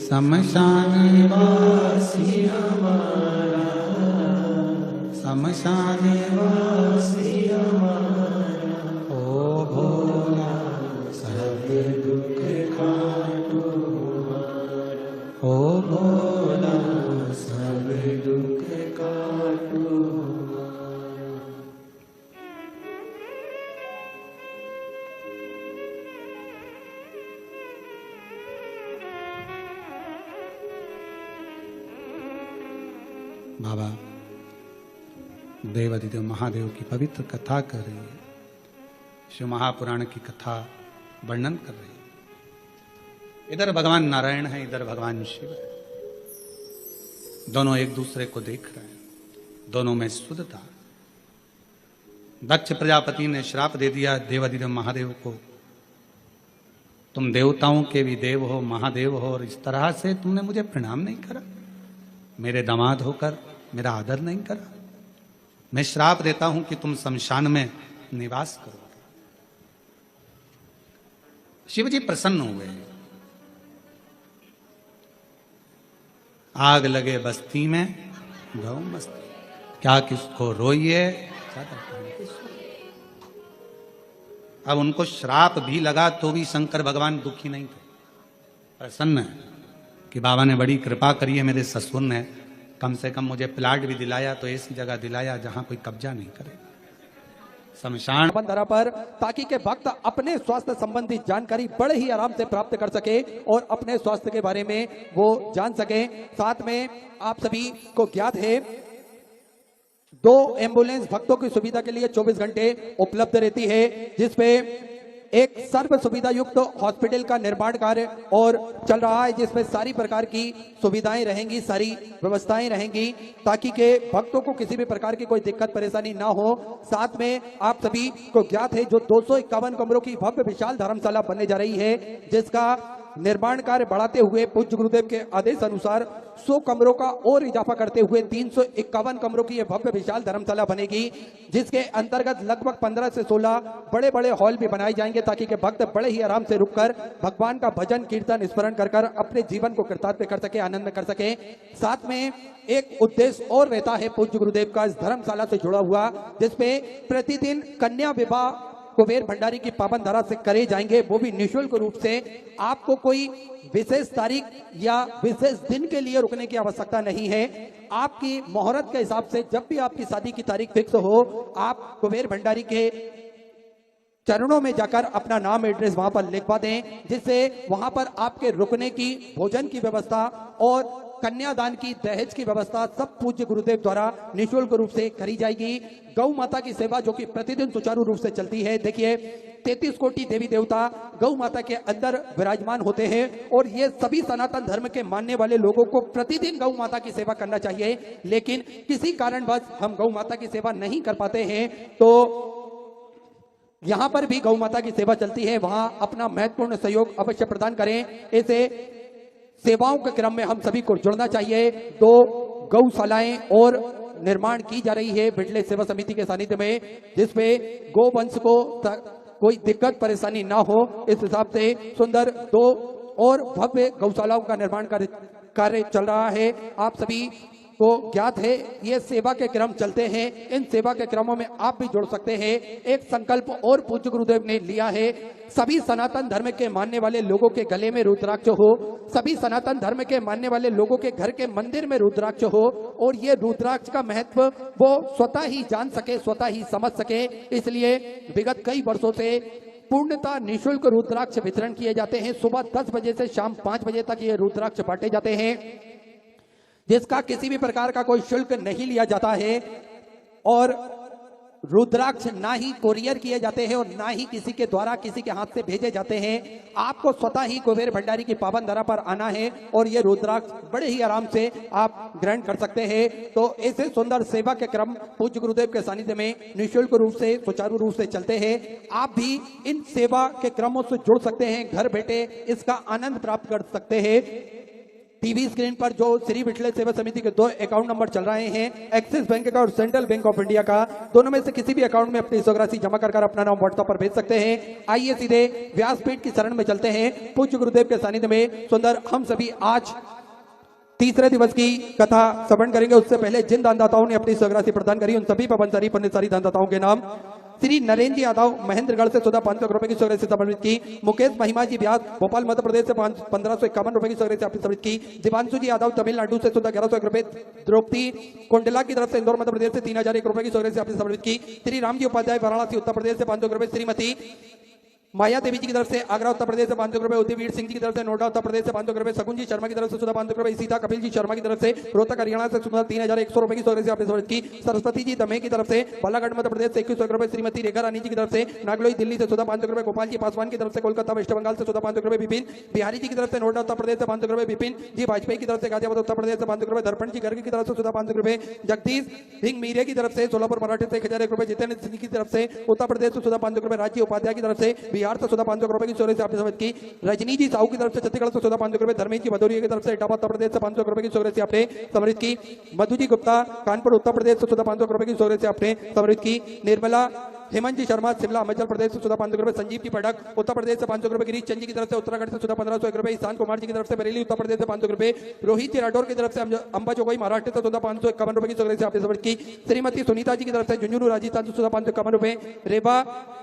शमशान वासी हमारा शमशान वासी हमारा ओ भोला सब दुख काटो ओ भोला सब दुख काटो। बाबा देवाधिदेव महादेव की पवित्र कथा कर रही है, शिव महापुराण की कथा वर्णन कर रही है। इधर भगवान नारायण है, इधर भगवान शिव है, दोनों एक दूसरे को देख रहे हैं, दोनों में शुद्धता। दक्ष प्रजापति ने श्राप दे दिया देवाधिदेव महादेव को, तुम देवताओं के भी देव हो, महादेव हो, और इस तरह से तुमने मुझे प्रणाम नहीं करा, मेरे दामाद होकर मेरा आदर नहीं करा। मैं श्राप देता हूं कि तुम शमशान में निवास करो। शिव जी प्रसन्न हुए। आग लगे बस्ती में गौ मस्ती, क्या किसको रोइए। अब उनको श्राप भी लगा तो भी शंकर भगवान दुखी नहीं थे, प्रसन्न है कि बाबा ने बड़ी कृपा करी है, मेरे ससुर ने कम से कम मुझे प्लाट भी दिलाया, तो ऐसी जगह दिलाया जहां कोई कब्जा नहीं करे, शमशान धरा पर, ताकि के भक्त अपने स्वास्थ्य संबंधी जानकारी बड़े ही आराम से प्राप्त कर सके और अपने स्वास्थ्य के बारे में वो जान सके। साथ में आप सभी को ज्ञात है 2 एम्बुलेंस भक्तों की सुविधा के लिए 24 घंटे उपलब्ध रहती है, जिसपे एक सर्व सुविधा युक्त हॉस्पिटल का निर्माण कार्य और चल रहा है, जिसमें सारी प्रकार की सुविधाएं रहेंगी, सारी व्यवस्थाएं रहेंगी, ताकि के भक्तों को किसी भी प्रकार की कोई दिक्कत परेशानी ना हो। साथ में आप सभी को ज्ञात है जो 251 कमरों की भव्य विशाल धर्मशाला बनने जा रही है, जिसका निर्माण कार्य बढ़ाते हुए पूज्य गुरुदेव के आदेश अनुसार 100 कमरों का और इजाफा करते हुए 351 कमरों की यह भव्य विशाल धर्मशाला बनेगी, जिसके अंतर्गत लगभग 15 से 16 बड़े बड़े हॉल भी बनाए जाएंगे, ताकि के भक्त बड़े ही आराम से रुककर भगवान का भजन कीर्तन स्मरण कर अपने जीवन को कृतार्थ कर सके, आनंद में कर सके। साथ में एक उद्देश्य और रहता है पूज्य गुरुदेव का इस धर्मशाला से जुड़ा हुआ, जिसपे प्रतिदिन कन्या विवाह कुबेर भंडारी की पावन धारा से करे जाएंगे, वो भी निःशुल्क रूप से। आपको कोई विशेष तारीख या विशेष दिन के लिए रुकने की आवश्यकता नहीं है। आपकी मुहूर्त के हिसाब से जब भी आपकी शादी की तारीख फिक्स हो, आप कुबेर भंडारी के चरणों में जाकर अपना नाम एड्रेस वहां पर लिखवा दें, जिससे वहां पर आपके रुकने की, भोजन की व्यवस्था और कन्यादान की, दहेज की व्यवस्था सब पूज्य गुरुदेव द्वारा निःशुल्क रूप से करी जाएगी। गौ माता की सेवा जो कि प्रतिदिन सुचारू रूप से चलती है। देखिए 33 कोटि देवी देवता गौ माता के अंदर विराजमान होते हैं, और ये सभी सनातन धर्म के मानने वाले लोगों को प्रतिदिन गौ माता की सेवा करना चाहिए। लेकिन किसी कारणवश हम गौ माता की सेवा नहीं कर पाते हैं, तो यहां पर भी गौ माता की सेवा चलती है, वहां अपना महत्वपूर्ण सहयोग अवश्य प्रदान करें। ऐसे सेवाओं के क्रम में हम सभी को जुड़ना चाहिए। 2 गौशालाएं और निर्माण की जा रही है बिडले सेवा समिति के सानिध्य में, जिसमें गोवंश को कोई दिक्कत परेशानी ना हो, इस हिसाब से सुंदर 2 और भव्य गौशालाओं का निर्माण कार्य चल रहा है। आप सभी को ज्ञात है, ये सेवा के क्रम चलते हैं। इन सेवा के क्रमों में आप भी जुड़ सकते हैं। एक संकल्प और पूज्य गुरुदेव ने लिया है, सभी सनातन धर्म के मानने वाले लोगों के गले में रुद्राक्ष हो, सभी सनातन धर्म के मानने वाले लोगों के घर के मंदिर में रुद्राक्ष हो, और ये रुद्राक्ष का महत्व वो स्वतः ही जान सके, स्वतः ही समझ सके। इसलिए विगत कई वर्षों से पूर्णतः निःशुल्क रुद्राक्ष वितरण किए जाते हैं। सुबह 10 बजे से शाम 5 बजे तक ये रुद्राक्ष बांटे जाते हैं, जिसका किसी भी प्रकार का कोई शुल्क नहीं लिया जाता है। और रुद्राक्ष ना ही कोरियर किए जाते हैं और ना ही किसी के द्वारा किसी के हाथ से भेजे जाते हैं। आपको स्वतः ही कुबेर भंडारी की पावन धरा पर आना है और ये रुद्राक्ष बड़े ही आराम से आप ग्रहण कर सकते हैं। तो ऐसे सुंदर सेवा के क्रम पूज्य गुरुदेव के सानिध्य में निःशुल्क रूप से, सुचारू रूप से चलते हैं। आप भी इन सेवा के क्रमों से जुड़ सकते हैं, घर बैठे इसका आनंद प्राप्त कर सकते हैं। टीवी स्क्रीन पर जो श्री विठल सेवा समिति के 2 अकाउंट नंबर चल रहे हैं, एक्सिस बैंक का और सेंट्रल बैंक ऑफ इंडिया का, दोनों में से किसी भी अकाउंट में अपनी राशि जमा कर अपना नाम व्हाट्सएप पर भेज सकते हैं। आइए सीधे व्यासपीठ की शरण में चलते हैं। पूज्य गुरुदेव के सानिध्य में सुंदर हम सभी आज तीसरे दिवस की कथा श्रवण करेंगे। उससे पहले जिन दानदाताओं ने अपनी राशि प्रदान करी उन सभी पवनसारी पुण्यसारी दानदाताओं के नाम: श्री नरेंद्र यादव महेंद्रगढ़ से 500 रुपए की राशि समर्पित की। मुकेश महिमा जी व्यास भोपाल मध्य प्रदेश से 1551 रुपए की राशि आपने समर्पित की। दिवांशु जी यादव तमिलनाडु से 1101 रुपए। द्रौपदी कोंडला की तरफ से इंदौर मध्य प्रदेश से 3001 रुपए की राशि आपने समर्पित की। श्री राम जी उपाध्याय वाराणसी उत्तर प्रदेश से 500 रुपए। श्रीमती माया देवी जी की तरफ से आगरा उत्तर प्रदेश से 500 रुपए। उदयवीर सिंह जी की तरफ से नोएडा उत्तर प्रदेश से 500 रुपए। शकुन जी शर्मा की तरफ से 500 रुपए। सीता कपिल जी शर्मा की तरफ से रोहतक हरियाणा से 3100 रुपए की राशि आपने समर्पित की। सरस्वती जी दमे की तरफ से बालाघाट मध्य प्रदेश से 2100 रुपए। श्रीमती रेखा रानी जी की तरफ से नागलोई दिल्ली से 500 रुपए। गोपाल जी पासवान की तरफ से कोलकाता वेस्ट बंगाल से 500 रुपए। विपिन बिहारी जी की तरफ से नोएडा उत्तर प्रदेश से 500 रुपए। विपिन जी वाजपेयी की तरफ से गाजियाबाद उत्तर प्रदेश से 500 रुपए। दर्पण जी गर्ग की तरफ से 500 रुपए। जगदीश सिंह मीरे की तरफ से सोलापुर मराठी से 1001 रुपए। जितेंद्र सिंह की तरफ से उत्तर प्रदेश से 500 रुपए। राज्य उपाध्याय की तरफ से बिहार से 500 रुपए की राशि आपने समर्पित की। रजनी जी साहू की तरफ से छत्तीसगढ़ से 500 रुपए। धर्मेश जी भदौरिया की तरफ से इटावा उत्तर प्रदेश से 500 रुपए की राशि आपने समर्पित की। मधु जी गुप्ता कानपुर उत्तर प्रदेश से 500 रुपए की राशि आपने समर्पित की। निर्मला हेमंत जी शर्मा शिमला हिमाचल प्रदेश से 500 रुपए। संजीव जी पटक उत्तर प्रदेश से 500 रुपए। गिरीश चंद जी की तरफ से उत्तराखंड से 1501 रुपए। ईशान कुमार जी की तरफ से बरेली उत्तर प्रदेश से 500 रुपए। रोहित जी राठौर की तरफ से अंबा चौकई महाराष्ट्र से 551 रुपए की राशि आपने समर्पित की। श्रीमती सुनीता जी की तरफ से झुंझुनू राजस्थान से 551 रुपए। रेबा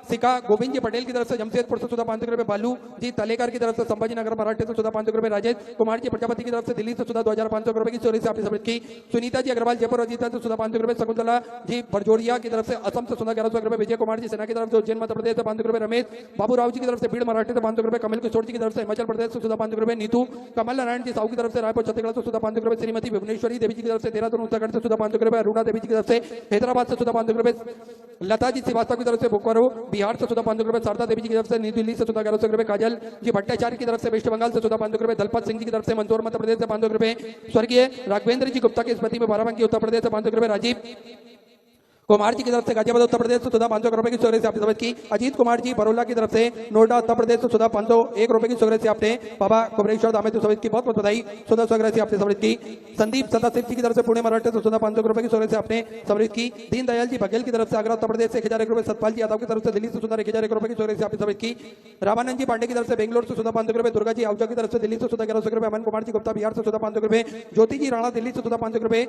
सिका गोविंद जी पटेल की तरफ से जमशेदपुर से 500 रुपए। बालू जी तलेकर की तरफ से संभाजी नगर महाराष्ट्र से 500 रुपए। राजेश कुमार जी प्रजापति की तरफ से दिल्ली से 2500 रुपए की राशि आपने समर्पित की। सुनीता जी अग्रवाल जयपुर राजस्थान से 500 रुपए। शकुंतला जी बरजोरिया की तरफ से असम से 1100 रुपए। विजय कुमार जी सेना की तरफ से उज्जैन मध्य प्रदेश से 500 रुपए। रमेश बाबू राव जी की तरफ से भीड़ महाराष्ट्र से 500 रुपए। कमल किशोर जी की तरफ से हिमाचल प्रदेश से 500 रुपए। नीतू कमल नारायण जी साहू की तरफ से रायपुर छत्तीसगढ़ से 500 रुपए। श्रीमती भुवनेश्वरी देवी जी की तरफ से देहरादून उत्तराखंड से 500 रुपए। अरुणा देवी जी की तरफ से हैदराबाद से 500 रुपए। लता जी श्रीवास्तव की तरफ से बोकारो बिहार से 500 रुपए। शारदा देवी जी की तरफ से नई दिल्ली से 1100 रुपए। काजल जी भट्टाचार्य की तरफ से वेस्ट बंगाल से 500 रुपए। दलपत सिंह जी की तरफ से मंदसौर मध्य प्रदेश से 500 रुपए। स्वर्गीय राघवेंद्र जी गुप्ता की स्मृति में बाराबंकी उत्तर प्रदेश से 500 रुपए। राजीव कुमार जी की तरफ से गाजियाबाद उत्तर प्रदेश से 500 रुपए की राशि आपने समर्पित की। अजीत कुमार जी बरोला की तरफ से नोएडा उत्तर प्रदेश से 501 रुपए की राशि आपने बाबा कुबरेश्वर धाम समर्पित की। बहुत बहुत बधाई। राशि आपने समर्पित की। संदीप सदाशिव जी की तरफ से पुणे महाराष्ट्र से 500 रुपए की राशि आपने समर्पित की। दीनदयाल जी बघेल की तरफ से आगरा उत्तर प्रदेश से 1001 रुपए। सतपाल जी यादव की तरफ से दिल्ली से 1001 रुपए की राशि आपने समर्पित की। रामानंद जी पांडे की तरफ से बेंगलोर से 500 रुपए। दुर्गा जी आहूजा की तरफ से दिल्ली से 1100 रुपए। अमन कुमार जी गुप्ता बिहार से 500 रुपए। ज्योति जी राणा दिल्ली से 500 रुपए।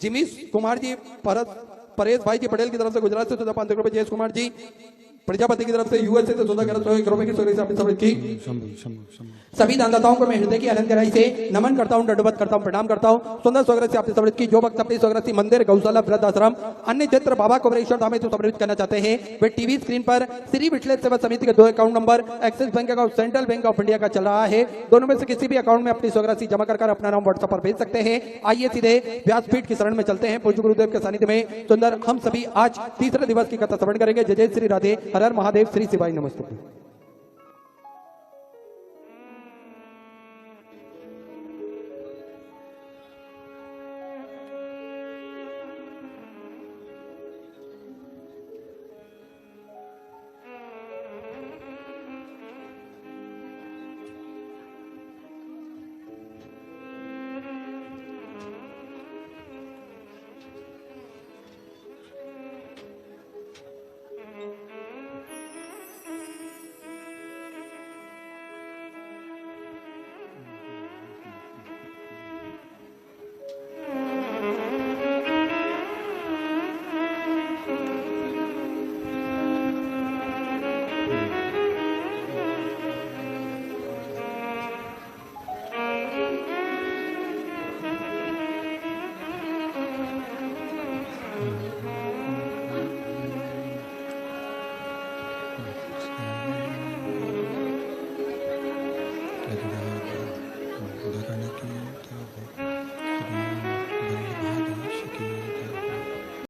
जिमीश कुमार जी परेश भाई जी पटेल की तरफ से गुजरात से 500 रुपए। जयेश कुमार जी प्रजापति की तरफ से यूएसए से 1101 रुपए की राशि आपने समर्पित की। सभी दानदाताओं को मैं हृदय की अनंत गहराई से नमन करता हूं, दंडवत करता हूं, प्रणाम करता हूं। सुंदर राशि आपने समर्पित की। जो भक्त अपनी राशि मंदिर, गौशाला, वृद्धाश्रम, अन्य क्षेत्र बाबा कुबरेश्वर धाम तो समर्पित करना चाहते हैं, वे टीवी स्क्रीन पर श्री विठल सेवा समिति के 2 अकाउंट नंबर एक्सिस बैंक का और सेंट्रल बैंक ऑफ इंडिया का चल रहा है। दोनों में से किसी भी अकाउंट में अपनी राशि जमा कर अपना नाम व्हाट्सएप पर भेज सकते हैं। आइए सीधे व्यासपीठ की शरण में चलते हैं। पूज्य गुरुदेव के सानिध्य में सुंदर हम सभी आज तीसरे दिवस की कथा श्रवण करेंगे। जय जय श्री राधे, हर हर महादेव, श्री शिवाय नमस्ते।